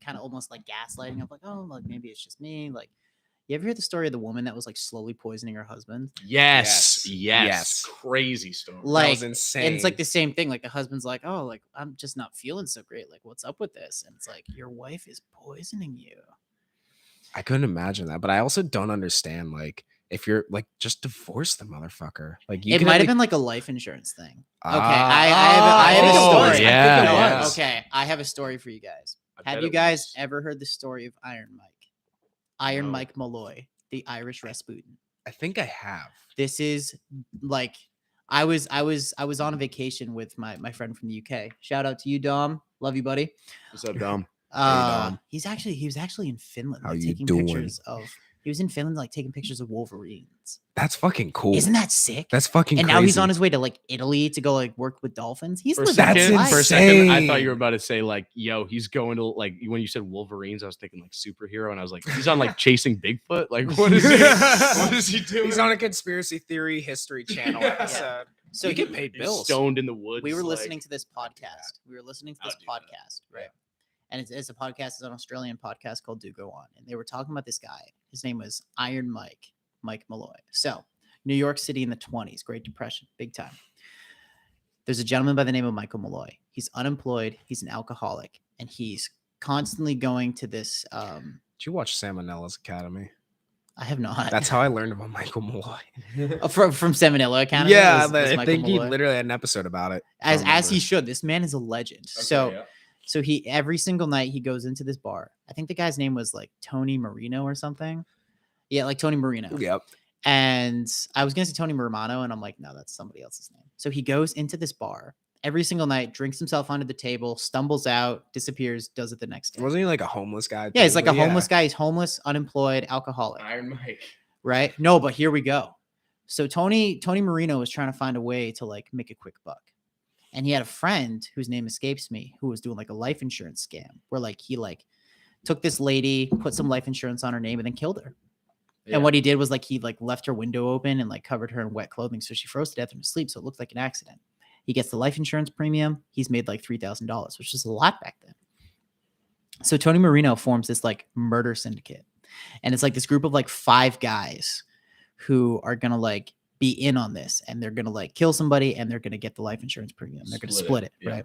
S3: kind of almost like gaslighting of like, oh, like maybe it's just me. Like, you ever hear the story of the woman that was like slowly poisoning her husband?
S2: Yes. Crazy story.
S1: That
S3: Like,
S1: was insane.
S3: and it's like the same thing. Like the husband's like, oh, like I'm just not feeling so great. Like, what's up with this? And it's like, your wife is poisoning you.
S1: I couldn't imagine that, but I also don't understand. Like, if you're like, just divorce the motherfucker. Like, you
S3: It
S1: can
S3: might
S1: at
S3: have
S1: least-
S3: been like a life insurance thing. Okay,
S1: Ah,
S3: I have a
S1: oh,
S3: story.
S2: yeah,
S3: No,
S2: yes.
S3: Okay, I have a story for you guys.
S2: I
S3: Have
S2: bet
S3: you
S2: it
S3: guys
S2: was.
S3: ever heard the story of Iron Mike? Iron
S2: No.
S3: Mike Malloy, the Irish Rasputin.
S1: I think I have.
S3: This is like I was on a vacation with my friend from the UK. Shout out to you, Dom. Love you, buddy.
S2: What's up, Dom?
S1: Dom.
S3: He was actually in Finland,
S1: How
S3: like,
S1: you
S3: taking
S1: doing?
S3: pictures of. He was in Finland, like taking pictures of wolverines.
S1: That's fucking cool.
S3: Isn't that sick?
S1: That's fucking
S3: and
S1: crazy.
S3: now he's on his way to like Italy to go like work with dolphins. He's
S2: For a
S3: living
S2: second,
S3: his life.
S2: I thought you were about to say like, "Yo, he's going to like." When you said Wolverines, I was thinking like superhero, and I was like, "He's on like chasing Bigfoot." Like, what is he? What is he doing?
S1: He's on a conspiracy theory history channel episode.
S3: So
S1: he
S3: he-
S1: get paid
S2: He's
S1: bills.
S2: stoned in the woods.
S3: we were
S2: like-
S3: listening to this podcast. We were listening to this
S2: I'll do that.
S3: podcast, right? And it's a podcast. It's an Australian podcast called Do Go On, and they were talking about this guy. His name was Iron Mike Malloy. So, New York City in the 20s, Great Depression, big time. There's a gentleman by the name of Michael Malloy. He's unemployed. He's an alcoholic, and he's constantly going to this.
S1: Did you watch Salmonella's Academy?
S3: I have not.
S1: That's how I learned about Michael Malloy.
S3: from Salmonella Academy.
S1: Yeah,
S3: was
S1: I
S3: Michael
S1: think he
S3: Malloy.
S1: literally had an episode about it.
S3: as
S1: I
S3: he
S1: remember.
S3: should. This man is a legend. So he every single night he goes into this bar. I think the guy's name was like Tony Marino or something. Yeah, like Tony Marino.
S1: Yep.
S3: And I was gonna say Tony Romano, and I'm like, no, that's somebody else's name. So he goes into this bar every single night, drinks himself onto the table, stumbles out, disappears, does it the next day.
S1: Wasn't he like a homeless guy?
S3: Yeah, he's
S1: too?
S3: like a homeless guy. He's homeless, unemployed, alcoholic.
S2: Iron Mike.
S3: Right? No, but here we go. So Tony Marino was trying to find a way to like make a quick buck. And he had a friend whose name escapes me who was doing like a life insurance scam where like he like took this lady, put some life insurance on her name, and then killed her.
S2: Yeah.
S3: And what he did was like he like left her window open and like covered her in wet clothing, so she froze to death in her sleep. So it looked like an accident. He gets the life insurance premium. He's made like $3,000, which is a lot back then. So Tony Marino forms this like murder syndicate, and it's like this group of like 5 guys who are gonna like be in on this, and they're gonna like kill somebody, and they're gonna get the life insurance premium. They're gonna split it,
S2: yeah.
S3: right?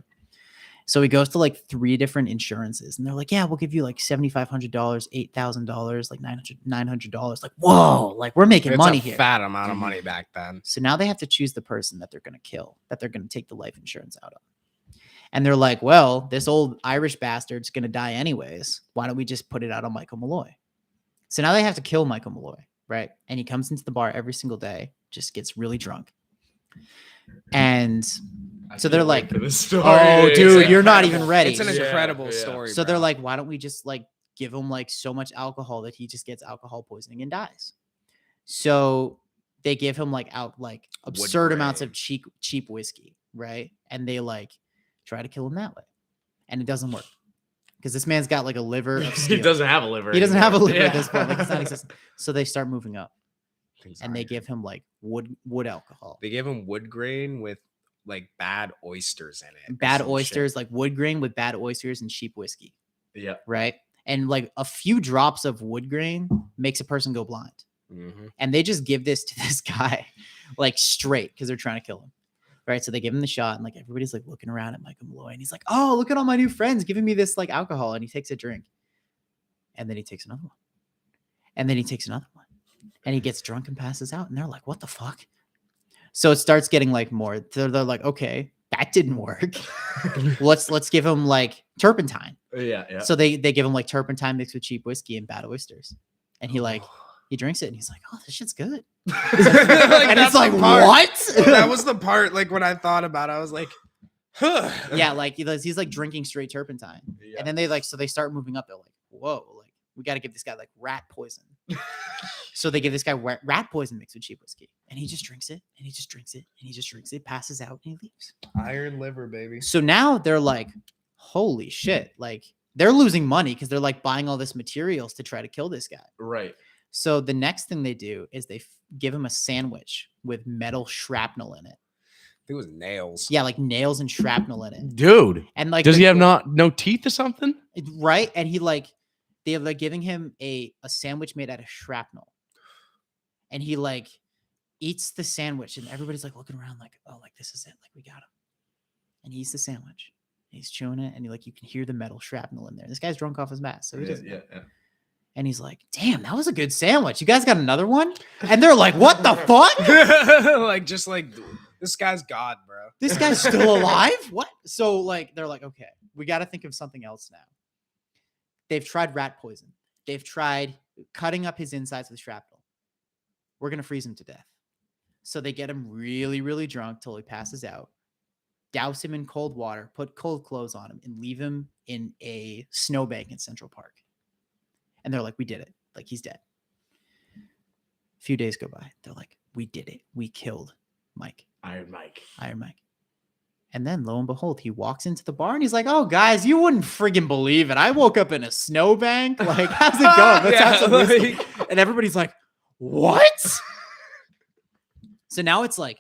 S3: So he goes to like 3 different insurances, and they're like, "Yeah, we'll give you like $7,500, $8,000, like $900." Like, whoa, like we're making
S1: It's
S3: money
S1: a
S3: here.
S1: fat amount of money back then.
S3: So now they have to choose the person that they're gonna kill, that they're gonna take the life insurance out of. And they're like, "Well, this old Irish bastard's gonna die anyways. Why don't we just put it out on Michael Malloy?" So now they have to kill Michael Malloy, right? And he comes into the bar every single day, just gets really drunk. And so they're like, "Oh, dude, you're not even ready."
S1: It's an incredible story.
S3: So they're
S1: bro.
S3: like, "Why don't we just like give him like so much alcohol that he just gets alcohol poisoning and dies?" So they give him like absurd amounts of cheap whiskey, right? And they like try to kill him that way, and it doesn't work because this man's got like a liver of steel.
S2: He doesn't have a liver.
S3: He doesn't have a
S2: anymore.
S3: liver at
S2: Yeah.
S3: this point. Like it's not existent. So they start moving up. and they give him like wood alcohol.
S1: They give him wood grain with like bad oysters in it. or
S3: Bad
S1: some shit.
S3: oysters, like wood grain with bad oysters and cheap whiskey.
S2: Yeah.
S3: Right. And like a few drops of wood grain makes a person go blind.
S1: Mhm.
S3: And they just give this to this guy like straight because they're trying to kill him. Right. So they give him the shot and like everybody's like looking around at Michael Malloy and he's like, oh, look at all my new friends giving me this like alcohol. And he takes a drink. And then he takes another one. And then he takes another one. And he gets drunk and passes out. And they're like, what the fuck? So it starts getting like more. They're like, okay, that didn't work. let's give him like turpentine.
S2: Yeah.
S3: So they give him like turpentine mixed with cheap whiskey and bad oysters. And he drinks it and he's like, oh, this shit's good.
S1: Like,
S3: And it's
S1: that's
S3: like,
S1: the part-
S3: what?
S1: That was the part. Like when I thought about it, I was like, huh.
S3: Yeah, like he's like drinking straight turpentine.
S2: Yeah.
S3: And then they like, so they start moving up. They're like, whoa, like we got to give this guy like rat poison. So they give this guy rat poison mixed with cheap whiskey. And he just drinks it and he just drinks it and he just drinks it, passes out and he leaves.
S1: Iron liver, baby.
S3: So now they're like, holy shit. Like they're losing money because they're like buying all this materials to try to kill this guy.
S2: Right.
S3: So the next thing they do is they give him a sandwich with metal shrapnel in it.
S1: I think it was nails.
S3: Yeah, like nails and shrapnel in it.
S2: Dude.
S3: And like,
S2: Does he have no teeth or something?
S3: right? And he like, they're like giving him a sandwich made out of shrapnel. And he like eats the sandwich and everybody's like looking around like, oh, like this is it. Like we got him. And he eats the sandwich. And he's chewing it and you can hear the metal shrapnel in there. This guy's drunk off his mask. So he doesn't know. And he's like, damn, that was a good sandwich. You guys got another one? And they're like, what the fuck?
S1: Like, just like, this guy's God, bro.
S3: This guy's still alive? What? So like, they're like, okay, we got to think of something else now. They've tried rat poison. They've tried cutting up his insides with shrapnel. We're going to freeze him to death. So they get him really, really drunk till he passes out, douse him in cold water, put cold clothes on him, and leave him in a snowbank in Central Park. And they're like, we did it. Like, he's dead. A few days go by. They're like, we did it. We killed Mike.
S2: Iron Mike.
S3: And then lo and behold, he walks into the bar and he's like, oh, guys, you wouldn't friggin' believe it. I woke up in a snowbank. Like, how's it going? Let's have some whiskey. And everybody's like, what? So now it's like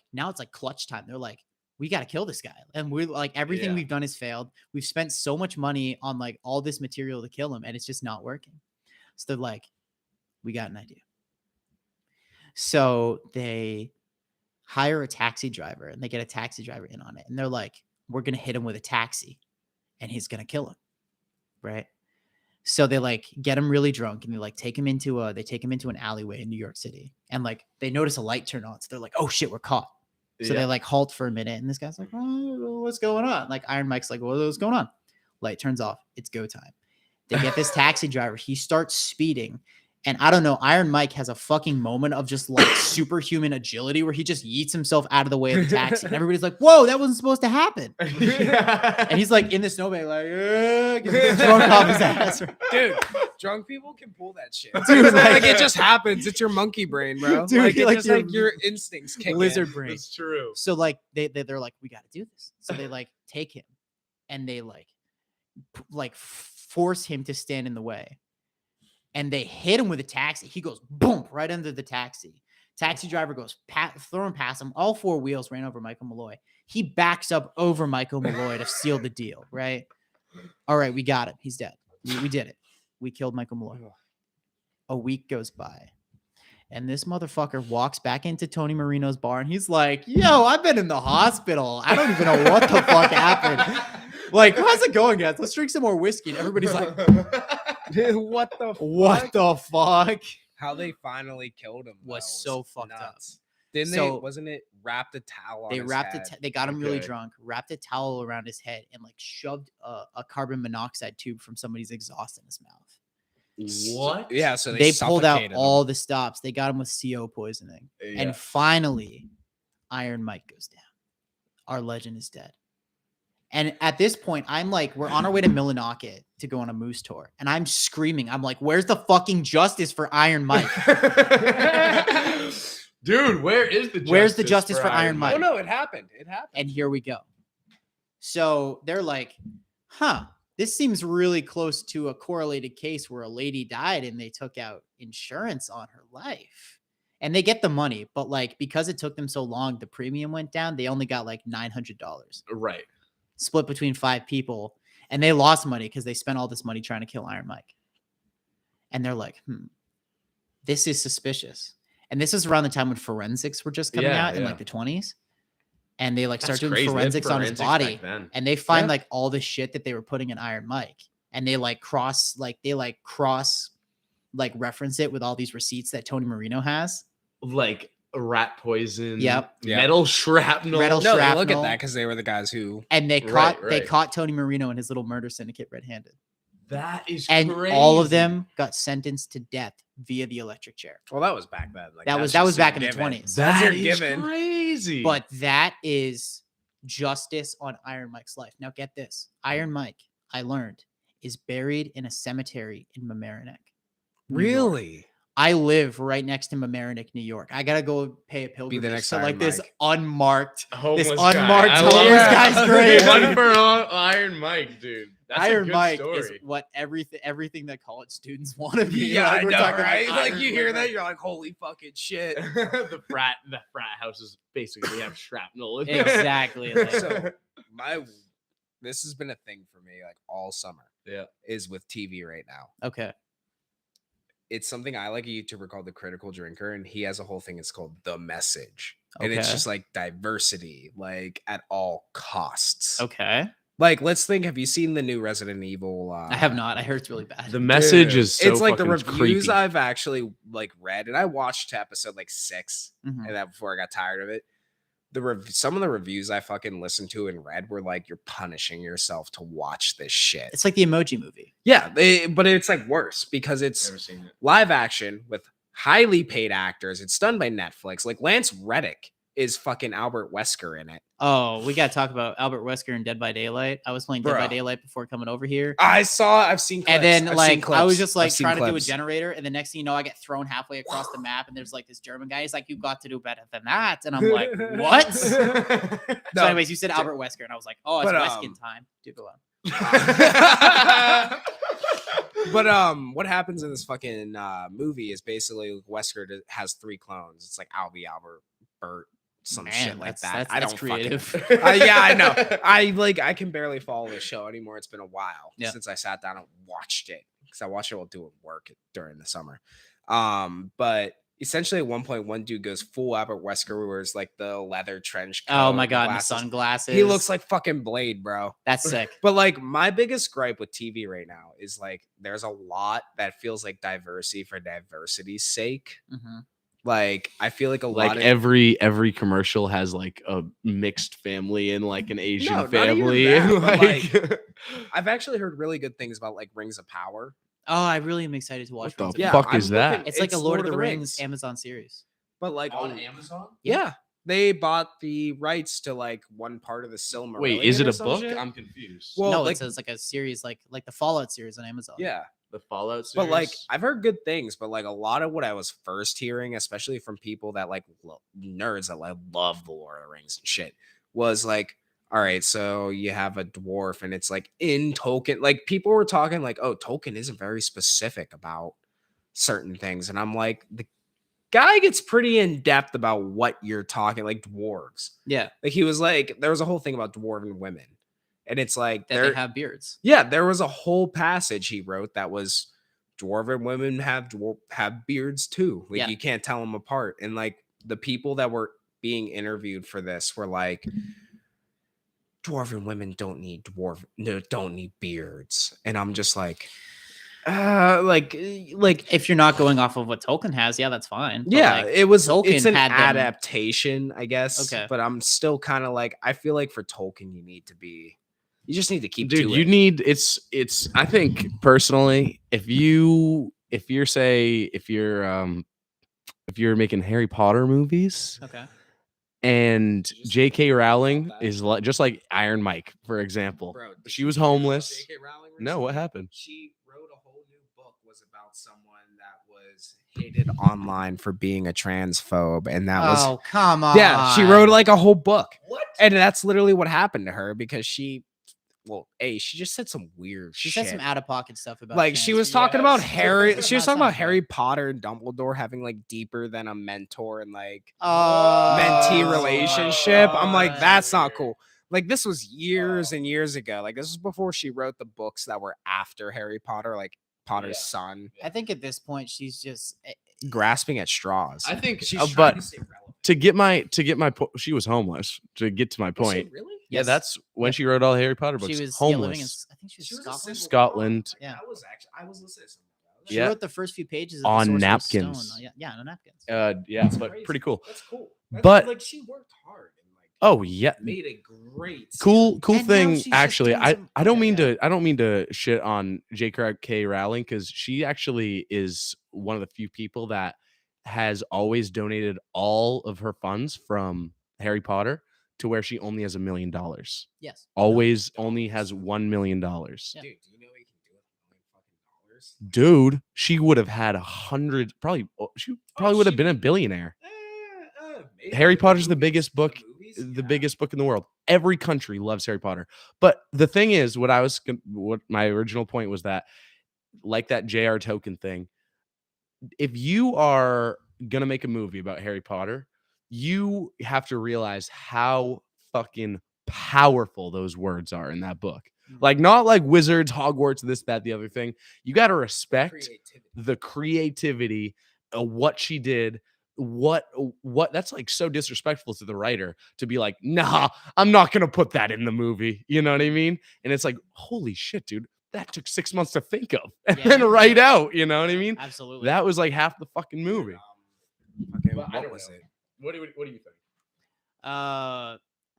S3: clutch time. They're like, we got to kill this guy. And we're like, everything we've done has failed. We've spent so much money on like all this material to kill him and it's just not working. So they're like, we got an idea. So they hire a taxi driver and they get a taxi driver in on it. And they're like, we're going to hit him with a taxi and he's going to kill him. Right. So they like get him really drunk and they like take him into an alleyway in New York City. And like, they notice a light turn on. So they're like, oh shit, we're caught. So they like halt for a minute and this guy's like, oh, what's going on? Like Iron Mike's like, what's going on? Light turns off. It's go time. They get this taxi driver. He starts speeding. And I don't know, Iron Mike has a fucking moment of just like superhuman agility where he just yeets himself out of the way of the taxi. And everybody's like, whoa, that wasn't supposed to happen. And he's like in the snowbank, like, gets drunk off his ass.
S1: Dude, drunk people can pull that shit.
S3: Dude,
S1: like, it just happens. It's your monkey brain, bro.
S3: Dude,
S1: like, it's
S3: like
S1: just
S3: your
S1: like your instincts kick
S3: lizard
S1: in.
S3: brain.
S2: It's true.
S3: So like they're like, we got to do this. So they like take him and they like force him to stand in the way. And they hit him with a taxi. He goes boom right under the taxi. Taxi driver goes throwing past him. All four wheels ran over Michael Malloy. He backs up over Michael Malloy to seal the deal, right? All right, we got him. He's dead. We did it. We killed Michael Malloy. A week goes by. And this motherfucker walks back into Tony Marino's bar and he's like, yo, I've been in the hospital. I don't even know what the fuck happened. Like, how's it going, guys? Let's drink some more whiskey. And everybody's like, what the fuck?
S1: How they finally killed him
S3: Was
S1: though,
S3: so fucked up.
S1: Didn't
S3: So-
S1: they? Wasn't it wrapped a towel on
S3: They
S1: his
S3: wrapped
S1: head?
S3: they got him really
S2: Okay.
S3: drunk, wrapped a towel around his head, and like shoved a carbon monoxide tube from somebody's exhaust in his mouth.
S2: What?
S1: Yeah, so
S3: They pulled out
S1: suffocated him.
S3: all the stops. They got him with CO poisoning. And finally, Iron Mike goes down. Our legend is dead. And at this point, I'm like, we're on our way to Millinocket to go on a moose tour. And I'm screaming. I'm like, where's the fucking justice for Iron Mike?
S2: Dude, where is the justice?
S3: Where's the justice for Iron Mike?
S1: Oh no, it happened. It happened.
S3: And here we go. So they're like, this seems really close to a correlated case where a lady died and they took out insurance on her life. and they get the money, but like because it took them so long, the premium went down. They only got like $900
S2: Right.
S3: split between 5 people, and they lost money because they spent all this money trying to kill Iron Mike. And they're like, this is suspicious. And this is around the time when forensics were just coming out in like the 20s. And they like start doing forensics on his body. And they find like all the shit that they were putting in Iron Mike. And they cross reference it with all these receipts that Tony Marino has.
S2: Like rat poison.
S3: Yep.
S2: Metal shrapnel.
S3: Metal
S1: No, they
S3: shrapnel.
S1: look at that because they were the guys who.
S3: And they caught Tony Marino and his little murder syndicate red-handed.
S2: That is
S3: and
S2: crazy.
S3: all of them got sentenced to death via the electric chair.
S1: Well, that was back then. Like,
S3: that was back in the 20s.
S2: That is crazy.
S3: But that is justice on Iron Mike's life. Now get this. Iron Mike, I learned, is buried in a cemetery in Mamaroneck.
S1: Really?
S3: I live right next to Mamaroneck, New York. I gotta go pay a pilgrimage to like this unmarked homeless guy's grave.
S2: One for Iron Mike, dude. That's
S3: Iron
S2: a good
S3: Mike
S2: story.
S3: is what everything that college students want to be.
S1: Yeah, I know, right?
S3: Like
S1: you hear that, you're like, holy fucking shit.
S2: the frat houses basically have shrapnel in
S3: Exactly.
S2: Like.
S1: So this has been a thing for me like all summer.
S2: Yeah,
S1: is with TV right now.
S3: Okay.
S1: It's something I like a YouTuber called The Critical Drinker, and he has a whole thing. It's called The Message, and it's just like diversity, like at all costs.
S3: Okay.
S1: Like, let's think. Have you seen the new Resident Evil?
S3: I have not. I heard it's really bad.
S2: The Message is so
S1: it's like the reviews
S2: creepy.
S1: I've actually like read, and I watched to episode like 6,
S3: Mhm.
S1: and that before I got tired of it. Some of the reviews I fucking listened to and read were like, you're punishing yourself to watch this shit.
S3: It's like the Emoji Movie.
S1: Yeah, but it's like worse because it's live action with highly paid actors. It's done by Netflix. Like Lance Reddick is fucking Albert Wesker in it.
S3: Oh, we got to talk about Albert Wesker in Dead by Daylight. I was playing Dead by Daylight before coming over here.
S1: I've seen clips.
S3: And then I was just like
S1: I've seen
S3: trying to do a
S1: clips.
S3: generator. And the next thing you know, I get thrown halfway across the map. And there's like this German guy. He's like, you got to do better than that. And I'm like, what? So anyways, you said Albert Wesker. And I was like, oh, it's Weskin time. Do go on.
S1: But what happens in this fucking movie is basically Wesker has 3 clones. It's like Albie, Albert, Bert, some shit like that. I don't
S3: creative.
S1: Yeah, I know. I can barely follow the show anymore. It's been a while since I sat down and watched it because I watched it while doing work during the summer. But essentially at one point, one dude goes full Albert Wesker, who wears like the leather trench coat.
S3: Oh my god, and the sunglasses.
S1: He looks like fucking Blade, bro.
S3: That's sick.
S1: But like my biggest gripe with TV right now is like there's a lot that feels like diversity for diversity's sake.
S3: Mm-hmm.
S1: Like I feel like lot of
S2: every commercial has like a mixed family and like an Asian family.
S1: That, like, I've actually heard really good things about like Rings of Power.
S3: Oh, I really am excited to watch.
S2: What the fuck is that?
S3: It's like a Lord of the Rings Amazon series.
S1: But like
S4: on Amazon?
S1: Yeah. They bought the rights to like one part of the Silmarillion.
S2: Wait, is it a book?
S1: Shit?
S2: I'm confused.
S1: Well,
S3: no,
S1: like,
S3: it's like a series like the Fallout series on Amazon.
S1: Yeah.
S2: The Fallout series.
S1: But like I've heard good things, but like a lot of what I was first hearing, especially from people that like nerds that like love the Lord of the Rings and shit, was like, all right, so you have a dwarf and it's like in Tolkien, like people were talking like, oh, Tolkien isn't very specific about certain things. And I'm like, the guy gets pretty in depth about what you're talking, like dwarves.
S3: Yeah.
S1: Like he was like, there was a whole thing about dwarven women. And it's like
S3: that they have beards.
S1: Yeah, there was a whole passage he wrote that was dwarven women have beards too. Like you can't tell them apart. And like the people that were being interviewed for this were like, dwarven women don't need beards. And I'm just like like
S3: if you're not going off of what Tolkien has, yeah, that's fine. But
S1: yeah,
S3: like,
S1: it's an
S3: had them.
S1: adaptation, I guess.
S3: Okay.
S1: But I'm still kind of like, I feel like for Tolkien, you just need to keep
S2: dude, you need it's I think personally, if you're making Harry Potter movies,
S3: okay,
S2: and J.K. Rowling is just like Iron Mike, for example.
S1: Bro,
S2: she was homeless.
S1: J.K. Rowling
S2: no, what happened?
S1: She wrote a whole new book was about someone that was hated online for being a transphobe, and that was
S3: oh come on.
S1: Yeah, she wrote like a whole book.
S3: What?
S1: And that's literally what happened to her because she well, she just said some weird
S3: She
S1: shit.
S3: said some out of pocket stuff about
S1: Like she was
S3: transfer.
S1: talking about
S4: Yes.
S1: Harry. She was
S3: Not
S1: talking about
S3: sound
S1: Harry Potter and Dumbledore having like deeper than a mentor and like
S3: Oh,
S1: mentee relationship. I'm like,
S3: God.
S1: that's not cool. Like this was years and years ago. Like this was before she wrote the books that were after Harry Potter, like Potter's son,
S3: I think at this point she's just
S1: grasping at straws.
S2: I think,
S1: she's
S2: but
S1: trying to stay relevant.
S2: to get my she was homeless. To get to my
S1: Was she
S2: point,
S1: really?
S2: yeah,
S3: Yes.
S2: that's when
S3: Yep.
S2: she wrote all the Harry Potter books.
S3: she was
S2: homeless.
S3: living in I think she was
S1: She was a
S3: Scotland.
S1: single
S2: Scotland.
S1: mom.
S3: Yeah.
S1: I was listening to something about that.
S3: She
S2: Yeah.
S3: wrote the first few pages of
S2: On
S3: the Sorcerer's
S2: napkins.
S3: Stone. Yeah, on napkins.
S2: Yeah,
S1: That's
S2: but
S1: crazy.
S2: pretty cool.
S1: That's cool.
S2: But-
S1: like she worked hard and like
S2: Oh yeah,
S1: made a great
S2: cool
S1: series.
S3: And now
S2: thing.
S3: she's just
S2: Actually,
S3: doing
S2: I
S3: some-
S2: I don't mean
S3: yeah.
S2: to I don't mean to shit on J.K. Rowling because she actually is one of the few people that has always donated all of her funds from Harry Potter to where she only has $1 million.
S3: Yes.
S2: Always only has $1 million.
S3: Yeah.
S1: Dude, do you know what you can do with $1 million fucking dollars?
S2: Dude, she would have had 100. Probably, she probably would have been a billionaire.
S1: Maybe.
S2: Harry
S1: The
S2: Potter's the
S1: movies-
S2: biggest book,
S1: movies?
S2: the
S1: Yeah.
S2: biggest book in the world. Every country loves Harry Potter. But the thing is, what my original point was that, like that J.R. Tolkien thing, if you are gonna make a movie about Harry Potter, you have to realize how fucking powerful those words are in that book.
S3: Mhm.
S2: Like not like wizards, Hogwarts, this, that, the other thing. You got to respect
S1: Creativity.
S2: the creativity of what she did. What that's like so disrespectful to the writer to be like, nah, I'm not gonna put that in the movie. You know what I mean? And it's like, holy shit, dude, that took 6 months to think of and
S3: Yeah.
S2: then write out. You know what I mean?
S3: Absolutely.
S2: That was like half the fucking movie.
S1: Okay,
S2: But I
S1: what
S2: don't
S1: was
S2: know.
S1: it?
S2: What do you think?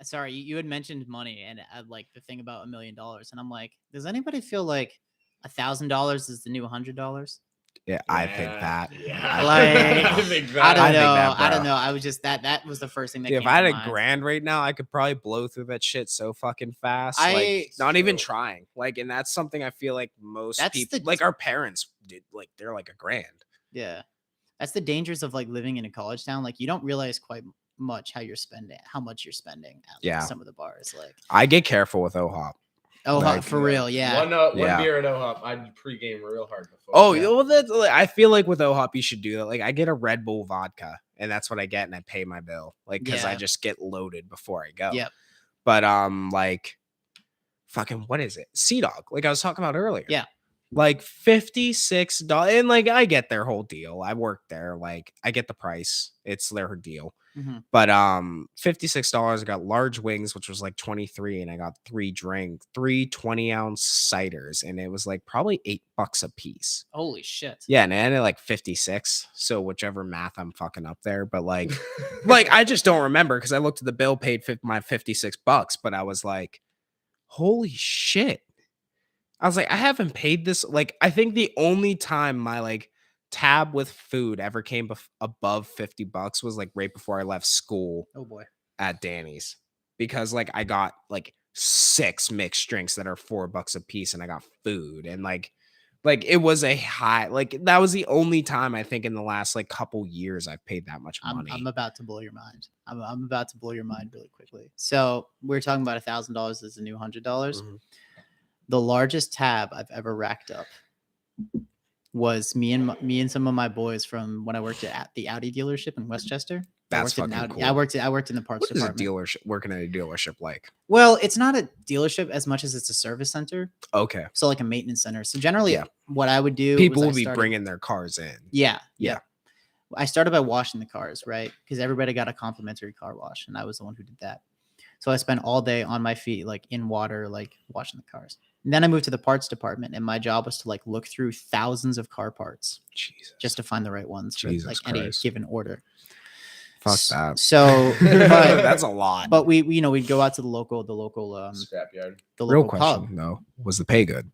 S3: Sorry, you had mentioned money and like the thing about $1 million, and I'm like, does anybody feel like $1,000 is the new $100?
S1: Yeah, I think that.
S2: Yeah,
S3: Like,
S2: I think that.
S3: I don't
S1: I think
S3: know.
S1: that,
S3: I don't
S1: bro.
S3: know. I was just that was the first thing that
S1: Dude,
S3: came
S1: if I had
S3: to
S1: a
S3: mind.
S1: grand right now, I could probably blow through that shit so fucking fast.
S3: I-
S1: Like, not even
S2: True.
S1: trying. Like, and that's something I feel like most
S3: That's
S1: people,
S3: the-
S1: like our parents, did. Like, they're like a grand.
S3: Yeah, that's the dangers of like living in a college town. Like you don't realize quite much how much you're spending at like,
S1: Yeah.
S3: some of the bars. Like
S1: I get careful with OHOP. Like,
S3: for real, yeah.
S2: One
S1: Yeah.
S2: beer at OHOP, I'd pregame real hard before.
S1: Oh,
S3: Yeah.
S1: well, that's. Like, I feel like with OHOP, you should do that. Like, I get a Red Bull vodka, and that's what I get, and I pay my bill. Like, because I
S3: Yeah.
S1: just get loaded before I go.
S3: Yep.
S1: But like, fucking, what is it? Sea Dog. Like I was talking about earlier.
S3: Yeah.
S1: Like $56, and like I get their whole deal. I work there. Like I get the price. It's their deal.
S3: Mhm.
S1: But $56. I got large wings, which was like 23, and I got 3 20-ounce ciders, and it was like probably $8 a piece.
S3: Holy shit.
S1: Yeah, and it ended like 56. So whichever math I'm fucking up there, but like, like I just don't remember because I looked at the bill, paid my $56, but I was like, holy shit. I was like, I haven't paid this. Like, I think the only time my like tab with food ever came above $50 was like right before I left school
S3: Oh boy.
S1: at Danny's, because like I got like 6 mixed drinks that are $4 a piece, and I got food, and like it was a high, like that was the only time I think in the last like couple years I've paid that much money.
S3: I'm about to blow your mind. I'm about to blow your mind really quickly. So we're talking about $1,000 is the new $100.
S1: Mhm.
S3: The largest tab I've ever racked up was me and some of my boys from when I worked at the Audi dealership in Westchester.
S1: That's
S3: I worked in
S1: fucking
S3: Audi.
S1: cool.
S3: I worked in the parts
S1: What is a
S3: department.
S1: dealership working at a dealership like?
S3: Well, it's not a dealership as much as it's a service center.
S1: Okay,
S3: So like a maintenance center. So generally,
S1: Yeah.
S3: what I would do,
S1: people
S3: was I
S1: will be
S3: started-
S1: bringing their cars in.
S3: Yeah,
S1: Yeah.
S3: yeah. I started by washing the cars, right? Because everybody got a complimentary car wash, and I was the one who did that. So I spent all day on my feet, like in water, like washing the cars. And then I moved to the parts department, and my job was to like look through thousands of car parts
S1: Jesus,
S3: just to find the right ones for
S1: Jesus
S3: like any
S1: Christ.
S3: given order.
S1: fuck that.
S3: So,
S1: That's a lot.
S3: but we'd go out to the local
S2: Scrapyard.
S3: the
S1: Real
S3: local
S1: question
S3: pub.
S1: though, was the pay good?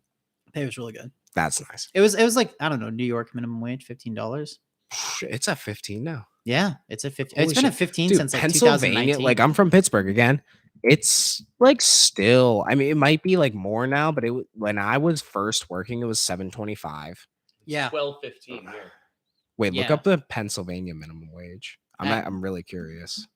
S3: Pay was really good.
S1: That's nice.
S3: It was like, I don't know, New York minimum wage, $15.
S1: It's at 15 now.
S3: Yeah, it's a 15.
S1: Holy
S3: It's been at
S1: shit.
S3: 15
S1: Dude,
S3: since like
S1: Pennsylvania,
S3: 2019.
S1: like I'm from Pittsburgh again. It's like still, I mean, it might be like more now, but when I was first working, it was $7.25.
S3: Yeah.
S2: 12-15 here.
S1: Wait, look
S3: Yeah.
S1: up the Pennsylvania minimum wage.
S3: That-
S1: I'm really curious.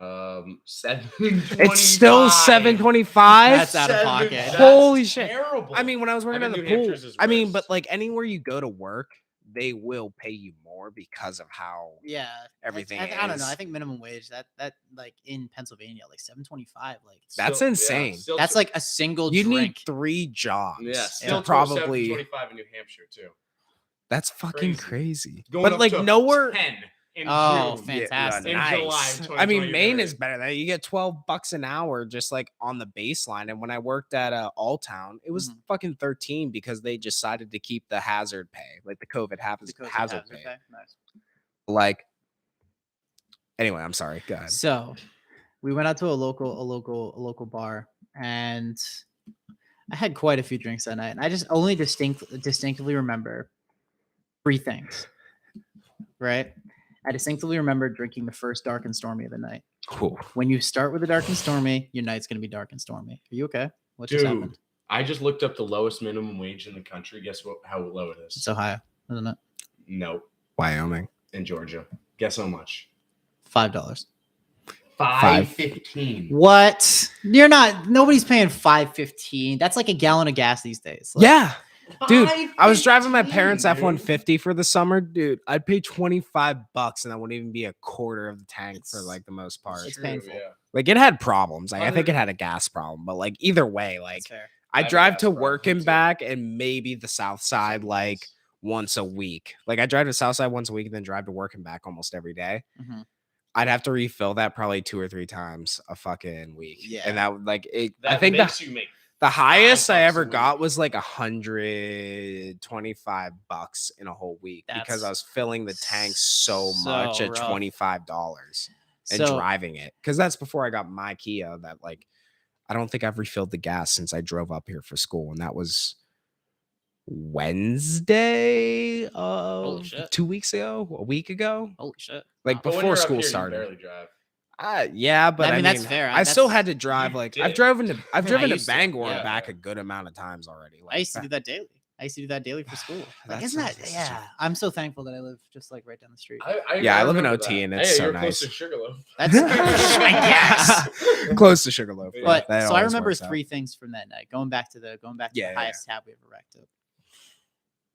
S2: $725.
S1: It's still $725.
S3: That's out of pocket.
S2: That's
S1: Holy shit.
S2: terrible.
S1: I mean, when I was working
S2: I
S1: at
S2: bet
S1: the
S2: New
S1: pool,
S2: Hampshire's is
S1: I mean,
S2: worse.
S1: but like anywhere you go to work, they will pay you more because of how
S3: Yeah,
S1: everything
S3: I don't know.
S1: is.
S3: I think minimum wage that like in Pennsylvania, like $7.25, like
S1: That's
S2: Still- yeah,
S1: insane.
S2: still
S3: that's
S2: tw-
S3: like a single
S1: You need
S3: drink.
S1: 3 jobs.
S2: yeah,
S1: to
S2: still
S1: probably.
S2: $7.25 in New Hampshire too.
S1: That's fucking
S2: Crazy.
S1: crazy.
S2: Going
S1: But
S2: up
S1: like
S2: to
S1: nowhere.
S2: 10 in
S3: Oh,
S2: June.
S3: fantastic.
S2: In July
S1: nice.
S2: of
S1: I mean, Maine
S2: 2023.
S1: is better than that. You get $12 an hour just like on the baseline. And when I worked at Alltown, it was
S3: Mhm.
S1: fucking 13 because they decided to keep the hazard pay, like the COVID hazard pay.
S3: Okay, nice.
S1: Like, anyway, I'm sorry. Go ahead.
S3: So we went out to a local bar, and I had quite a few drinks that night. And I just only distinctively remember 3 things. Right? I distinctively remember drinking the first dark and stormy of the night.
S1: Cool.
S3: When you start with a dark and stormy, your night's gonna be dark and stormy. Are you okay? What just happened?
S2: Dude, I just looked up the lowest minimum wage in the country. Guess what? How low it is?
S3: It's Ohio, isn't it?
S2: No,
S1: Wyoming.
S2: in Georgia. Guess how much?
S3: $5.
S2: $5.15.
S3: What? You're not. Nobody's paying $5.15. That's like a gallon of gas these days. Like,
S1: Yeah. Dude, I was driving my parents'
S2: $5.15,
S1: F-150 for the summer. Dude, I'd pay $25 and that wouldn't even be a quarter of the tank for like the most part.
S3: It's painful.
S2: Yeah.
S1: Like it had problems. Like I think it had a gas problem, but like either way, like
S3: That's fair.
S1: I
S2: have a
S1: drive
S2: gas
S1: to
S2: problem
S1: work and
S2: too.
S1: back and maybe the south side like once a week. Like I drive to the south side once a week and then drive to work and back almost every day.
S3: Mhm.
S1: I'd have to refill that probably 2 or 3 times a fucking week.
S3: Yeah.
S1: And that would like it.
S2: That
S1: I think
S2: makes you make
S1: the highest I
S2: $5
S1: ever
S2: a week.
S1: got was like $125 in a whole week because
S3: That's
S1: I was filling the tank so much
S3: so
S1: at
S3: rough.
S1: $25 and
S3: So
S1: driving it. Because that's before I got my Kia that like I don't think I've refilled the gas since I drove up here for school. And that was Wednesday of
S3: shit.
S1: 2 weeks ago, a week ago.
S3: holy shit.
S1: Like
S2: But when
S1: before
S2: you're up
S1: school
S2: here, you
S1: started.
S2: barely drive.
S1: Yeah, but
S3: I
S1: I
S3: mean,
S1: mean,
S3: that's fair.
S1: I still
S3: That's-
S1: had to drive
S2: You
S1: like I've
S2: did.
S1: driven to
S3: I
S1: to
S3: used to,
S1: Bangor and
S2: yeah.
S1: back a good amount of times already.
S3: I used to do that daily. I for school. Like,
S1: That
S3: isn't that?
S1: sounds
S3: Yeah. I'm so thankful that I live just like right down the street.
S1: Yeah, I live in
S2: remember
S1: OT
S2: that.
S1: and it's so
S2: you're
S1: nice.
S2: close to Sugarloaf.
S3: That's I guess.
S1: Close to Sugarloaf.
S2: Yeah.
S3: But
S1: that
S3: so I
S1: always
S3: remember
S1: works out.
S3: 3 things from that night. Going back to the
S1: Yeah, yeah,
S3: highest tab we ever racked up.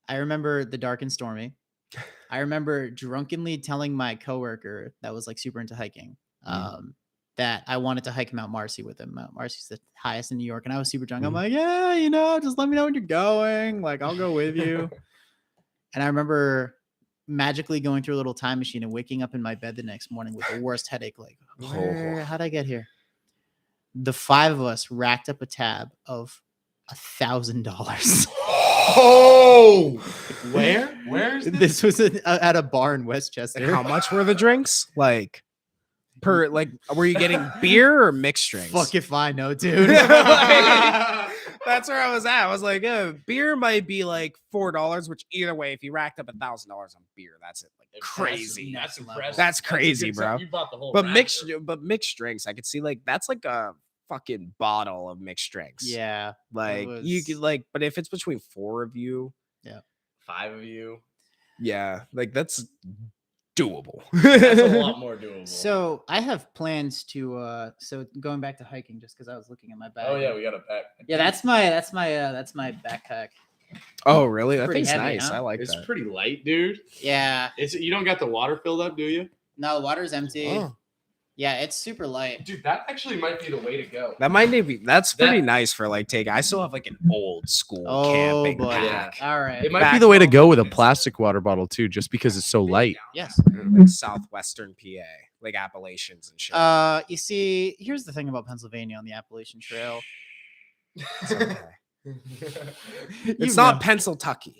S3: I remember the dark and stormy. I remember drunkenly telling my coworker that was like super into hiking, that I wanted to hike Mount Marcy with him. Mount Marcy's the highest in New York, and I was super drunk. I'm like, yeah, just let me know when you're going. Like, I'll go with you. And I remember magically going through a little time machine and waking up in my bed the next morning with the worst headache. Like, how'd I get here? The 5 of us racked up a tab of $1,000.
S2: Oh, where? Where's
S3: This was at a bar in Westchester.
S1: How much were the drinks? Like per like were you getting beer or mixed drinks?
S3: Fuck if I know, dude.
S1: That's where I was at. I was like, beer might be like $4, which either way, if you racked up $1,000 on beer, that's it. Like crazy.
S2: That's
S3: Next
S2: impressive.
S1: That's
S2: a
S1: crazy,
S2: good
S1: bro.
S2: time. You bought the whole
S1: But
S2: rack
S1: mixed drinks, I could see like that's like a fucking bottle of mixed drinks.
S3: Yeah.
S1: Like you
S3: was-
S1: could like, but if it's between 4 of you,
S2: 5 of you.
S1: yeah, like that's doable.
S2: That's a lot more doable.
S3: So I have plans to so going back to hiking just because I was looking at my bag.
S2: oh yeah, we got a pack.
S3: Yeah, that's my backpack.
S1: Oh, really? That
S3: Pretty
S1: thing's
S3: heavy,
S1: nice.
S3: huh?
S1: I like
S2: It's
S1: that.
S2: pretty light, dude.
S3: Yeah.
S2: You don't got the water filled up, do you?
S3: No, the water's empty.
S1: Oh,
S3: Yeah, it's super light.
S2: Dude, that actually might be the way to go.
S1: that might be. That's
S2: That-
S1: pretty nice for like taking. I still have like an old school
S3: Oh
S1: camping
S3: boy.
S1: pack.
S3: All right.
S2: It might
S1: Back
S2: be be the way to
S1: home.
S2: go with with a a plastic water bottle too, just because it's so light.
S3: Yes.
S1: Like southwestern PA, like Appalachians and shit.
S3: You see, here's the thing about Pennsylvania on the Appalachian Trail.
S1: It's okay.
S3: You
S1: It's not
S3: know.
S1: Pennsyltucky,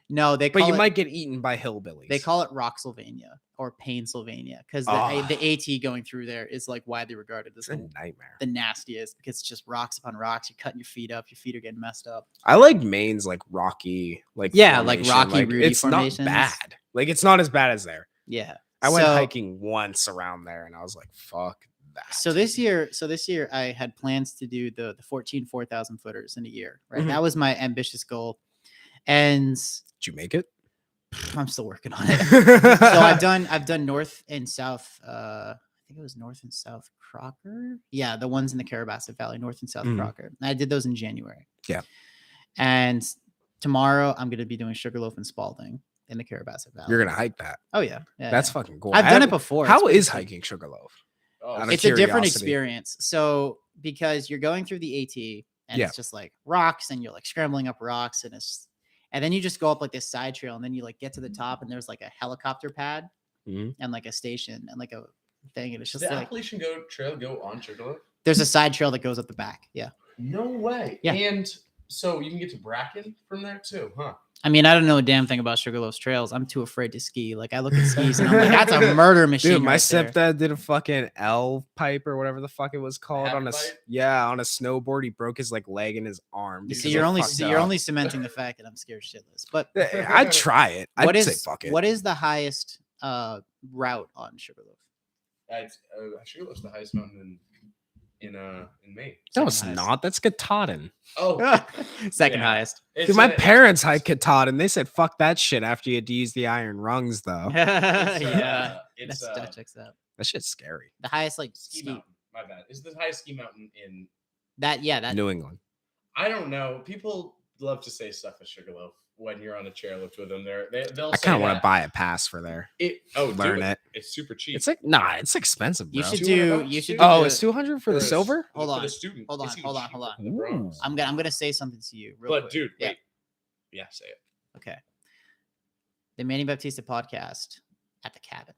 S3: No, they
S1: but
S3: call
S1: you
S3: it,
S1: might get eaten by hillbillies.
S3: they call it Rocksylvania or Painesylvania because
S1: Ah.
S3: the AT going through there is like widely regarded as
S1: it's a nightmare.
S3: the nastiest because it's just rocks upon rocks. You're cutting your feet up. Your feet are getting messed up.
S1: I like Maine's like rocky, like
S3: Yeah, like
S1: formation.
S3: rocky, rooty
S1: it's
S3: formations.
S1: not bad. Like it's not as bad as there.
S3: Yeah.
S1: I went
S3: So-
S1: hiking once around there, and I was like, "Fuck that."
S3: So this year I had plans to do the 14 4,000 footers in a year. Right,
S1: Mhm.
S3: that was my ambitious goal, and
S1: did you make it?
S3: I'm still working on it. So I've done north and south. I think it was North and South Crocker. Yeah, the ones in the Carabasset Valley, North and South
S1: Mhm.
S3: Crocker. I did those in January.
S1: Yeah.
S3: And tomorrow I'm gonna be doing Sugarloaf and Spalding in the Carabasset Valley.
S1: You're gonna hike that.
S3: Oh yeah,
S1: That's
S3: yeah.
S1: fucking cool.
S3: I've done it before.
S1: How
S3: It's
S1: is
S3: pretty sick.
S1: hiking Sugarloaf?
S4: Oh,
S1: Out of
S3: It's a different
S1: curiosity.
S3: experience. So because you're going through the AT and
S1: Yeah.
S3: it's just like rocks and you're like scrambling up rocks and then you just go up like this side trail and then you like get to the top and there's like a helicopter pad
S1: Mhm.
S3: and like a station and like a thing and it's
S5: Does
S3: just
S5: the
S3: like
S5: Appalachian Trail go on Sugarloaf?
S3: there's a side trail that goes up the back. Yeah.
S5: No way.
S3: Yeah.
S5: And so you can get to Bracken from there too, huh?
S3: I mean, I don't know a damn thing about Sugarloaf's trails. I'm too afraid to ski. Like I look at skis and I'm like, that's a murder machine.
S1: Dude, my
S3: right there.
S1: stepdad did a fucking L pipe or whatever the fuck it was called on a
S5: Half-pipe?
S1: on a snowboard. He broke his like leg and his arm.
S3: You
S1: dude,
S3: see,
S1: 'cause
S3: you're
S1: it
S3: only
S1: fucked
S3: you're
S1: up.
S3: only cementing the fact that I'm scared shitless. But
S1: I'd try it.
S3: what
S1: I'd say
S3: is
S1: fuck it.
S3: what is the highest route on Sugarloaf?
S5: Sugarloaf's the highest mountain in Maine.
S1: No, it's
S3: Second highest.
S1: not. That's Katahdin.
S5: Oh,
S3: Second
S5: Yeah.
S3: highest.
S1: Dude, my parents hiked Katahdin. They said fuck that shit after you had to use the iron rungs though.
S3: Yeah,
S5: It's
S3: that checks out.
S1: That shit's scary.
S3: The highest like
S5: ski
S3: ski.
S5: mountain. My bad. It's the highest ski mountain in.
S3: That
S1: New England.
S5: I don't know. People love to say stuff at Sugarloaf when you're on a chairlift with them. They'll
S1: I
S5: say
S1: kind of want to
S5: that.
S1: buy a pass for there.
S5: Learn
S1: Learn it.
S5: It's super cheap.
S1: It's like it's expensive, bro.
S3: You should
S5: $200
S3: do.
S5: bucks,
S3: You should.
S5: dude.
S3: Do
S1: Oh,
S3: the-
S1: it's 200 for the
S5: a-
S1: silver?
S3: Hold
S5: for
S3: on,
S5: the student.
S3: hold on,
S5: It's even
S3: hold on,
S5: cheaper
S3: hold on.
S5: than the bronze.
S3: I'm gonna say something to you. Real
S5: But
S3: quick.
S5: dude,
S3: Yeah.
S5: wait. Yeah, say it.
S3: Okay. The Manny Baptista podcast at the cabin.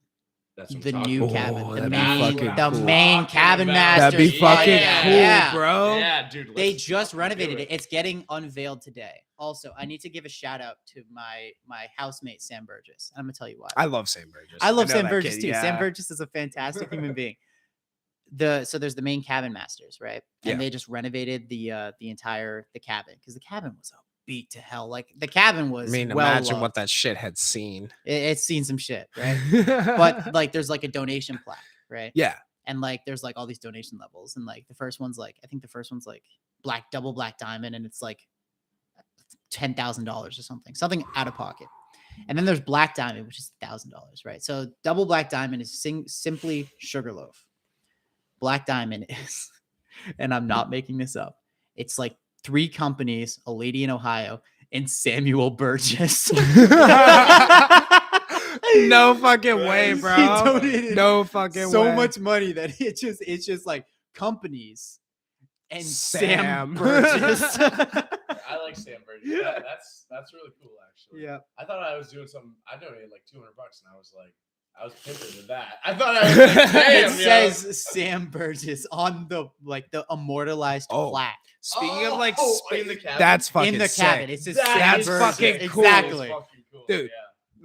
S5: That's what I'm
S3: The
S5: talking
S3: new
S5: about.
S3: cabin.
S1: Oh,
S3: The
S1: that'd be
S3: main,
S1: fucking
S3: the
S1: cool.
S3: main cabin
S5: That'd
S3: master.
S1: That'd be fucking cool,
S3: yeah.
S1: bro.
S5: Yeah, dude.
S3: They
S5: let's
S3: just
S5: fucking
S3: renovated
S5: do
S3: it. It's getting unveiled today. Also, I need to give a shout out to my housemate Sam Burgess. I'm gonna tell you why.
S1: I love Sam Burgess.
S3: I love
S1: know
S3: Sam
S1: that
S3: Burgess
S1: kid,
S3: too. Sam
S1: yeah.
S3: Burgess is a fantastic human being. So there's the main cabin masters, right? And
S1: Yeah.
S3: they just renovated the cabin because the cabin was a beat to hell. Like the cabin
S1: I
S3: was.
S1: mean,
S3: well
S1: imagine what
S3: loved.
S1: that shit had seen.
S3: It's seen some shit, right? But like there's like a donation plaque, right?
S1: yeah,
S3: And like there's like all these donation levels, and like the first one's like I think the first one's like double black diamond, and it's like $10,000 or something out of pocket. And then there's black diamond, which is $1,000, right? So double black diamond is simply Sugarloaf. Black diamond is, and I'm not making this up. It's like 3 companies, a lady in Ohio, and Samuel Burgess.
S1: no fucking way,
S5: He
S1: bro.
S3: donated
S1: No fucking
S3: so
S1: way.
S3: much money that it's just like companies and Sam
S1: Sam.
S3: Burgess.
S5: I like Sam Burgess. That's really cool, actually.
S3: Yeah.
S5: I thought I was doing something. I donated like $200, and I was like, I was pimping with that. I thought I was like,
S3: It
S5: damn, yo.
S3: says Sam Burgess on the immortalized
S1: Oh,
S3: plaque
S1: Speaking of like,
S5: in the cabin.
S1: that's fucking
S3: in the
S1: sick.
S3: cabin. It says
S5: That
S3: Sam
S1: is
S3: Burgess.
S1: fucking cool.
S3: Exactly.
S5: That's fucking cool,
S1: Dude.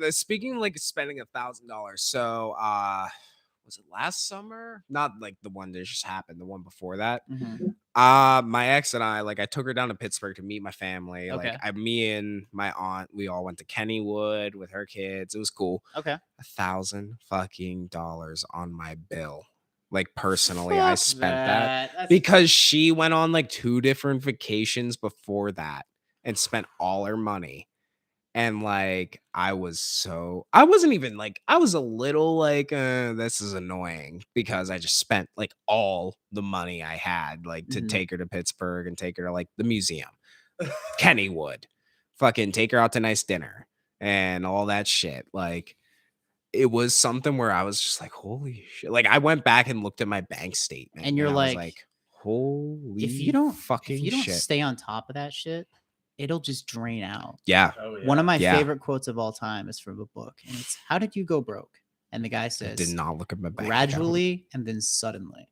S5: Yeah.
S1: Speaking of like spending $1,000. So, was it last summer? Not like the one that just happened. The one before that.
S3: Mhm.
S1: My ex and I took her down to Pittsburgh to meet my family.
S3: Okay.
S1: Me and my aunt, we all went to Kennywood with her kids. It was cool.
S3: Okay.
S1: $1,000 fucking dollars on my bill. Like personally, I
S3: Fuck
S1: spent that
S3: That's-
S1: because she went on like 2 different vacations before that and spent all her money. And like I was a little like this is annoying because I just spent like all the money I had like to
S3: Mhm.
S1: take her to Pittsburgh and take her to like the museum, Kennywood, fucking take her out to nice dinner and all that shit. Like it was something where I was just like, holy shit. Like I went back and looked at my bank statement
S3: And you're
S1: I was
S3: like,
S1: holy
S3: if you don't
S1: shit.
S3: stay on top of that shit, it'll just drain out.
S1: Yeah.
S5: Oh, yeah.
S3: One of my
S1: Yeah.
S3: favorite quotes of all time is from a book, and it's "How did you go broke?" And the guy
S1: I
S3: says,
S1: did not look at my bank account.
S3: "Gradually and then suddenly."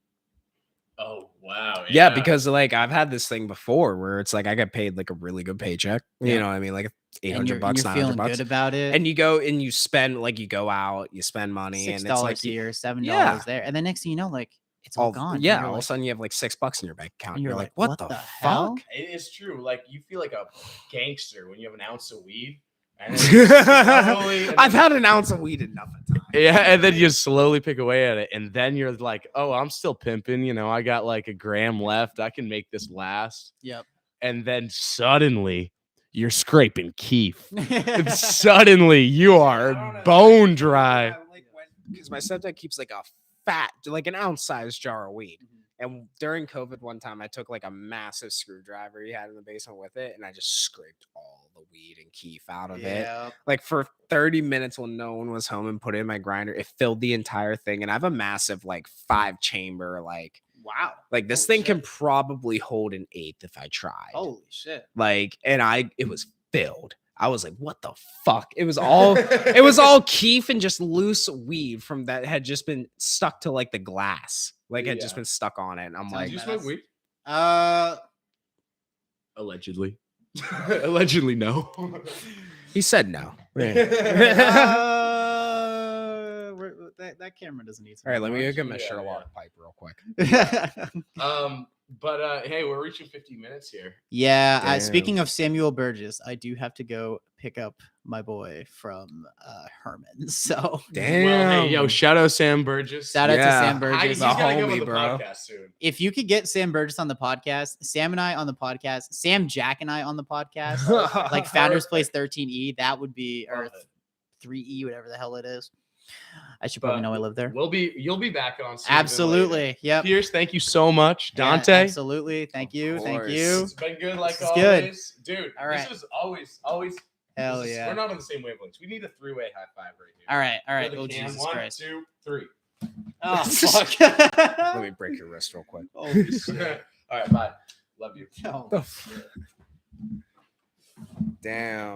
S5: Oh wow.
S1: Yeah, because like I've had this thing before where it's like I get paid like a really good paycheck.
S3: Yeah.
S1: You know what I mean? Like
S3: And you're,
S1: $800,
S3: and you're feeling
S1: $900.
S3: good about it.
S1: And you go and you spend like you go out, you spend money, and it's like
S3: $6 here, $7
S1: Yeah.
S3: there, and the next thing you know, like it's all gone. and
S1: Yeah,
S3: you're
S1: all of a
S3: like-
S1: sudden you have like $6 in your bank account.
S3: and
S1: You're
S3: you're
S1: like,
S3: like,
S1: what
S3: "What
S1: the
S3: the hell?"
S1: fuck?
S5: it is true. Like you feel like a gangster when you have an ounce of weed. And then you slowly- and
S1: I've
S5: then-
S1: had an ounce of weed enough of time.
S2: Yeah, and then you slowly pick away at it, and then you're like, "Oh, I'm still pimping. You know, I got like a gram left. I can make this last."
S3: Yep.
S2: And then suddenly, you're scraping keef. And suddenly, you are bone dry.
S1: Because my stepdad keeps like a fat, like an ounce-sized jar of weed.
S3: Mhm.
S1: And during COVID, one time I took like a massive screwdriver he had in the basement with it, and I just scraped all the weed and keef out of it.
S3: Yeah.
S1: Like for 30 minutes when no one was home, and put it in my grinder. It filled the entire thing, and I have a massive like 5-chamber
S3: Wow.
S1: like this
S3: Holy
S1: thing can
S3: shit.
S1: probably hold an eighth if I tried.
S3: Holy shit.
S1: Like, and it was filled. I was like, what the fuck? It was all keef and just loose weed from that had just been stuck to like the glass. Like had just
S5: Yeah.
S1: been stuck on it. And I'm
S3: Sounds
S1: like,
S5: Did you
S3: badass.
S5: smoke weed?
S2: Allegedly. Allegedly, no.
S1: he said no.
S3: That camera doesn't need
S1: All right, let me go get my
S5: Yeah,
S1: Sherlock
S5: yeah.
S1: pipe real quick.
S5: But hey, we're reaching 50 minutes here.
S3: Yeah.
S1: Damn.
S3: Speaking of Samuel Burgess, I do have to go pick up my boy from Herman. So
S1: Damn.
S2: Well, hey, yo, shout out Sam Burgess.
S3: shout out to
S1: Yeah.
S3: Sam
S5: He's
S3: Burgess.
S1: The
S5: gotta come
S1: homie,
S5: on the
S1: bro.
S5: podcast soon.
S3: If you could get Sam Burgess on the podcast, Sam and I on the podcast, Sam, Jack, and I on the podcast, like Founders Place 13E, that would be, or
S5: Love it.
S3: 3E, whatever the hell it is. I should probably
S5: But
S3: know I live there.
S5: You'll be back on sooner than later.
S3: Absolutely. Yep.
S2: Pierce, thank you so much.
S3: Yeah,
S2: Dante.
S3: absolutely. Thank you. Thank
S1: course.
S3: you.
S5: It's been good like
S3: This is good.
S5: always. Dude,
S3: All right.
S5: this is always
S3: Hell
S5: this is-
S3: yeah.
S5: We're not on the same wavelengths. We need a three-way high five right here.
S3: All right. All right.
S5: Another
S3: Oh,
S5: can.
S3: Jesus
S5: 1,
S3: Christ.
S5: 2, 3.
S3: Oh, fuck.
S1: Let me break your wrist real quick.
S3: Holy shit.
S5: All right, bye. Love you.
S3: Oh,
S1: The Damn.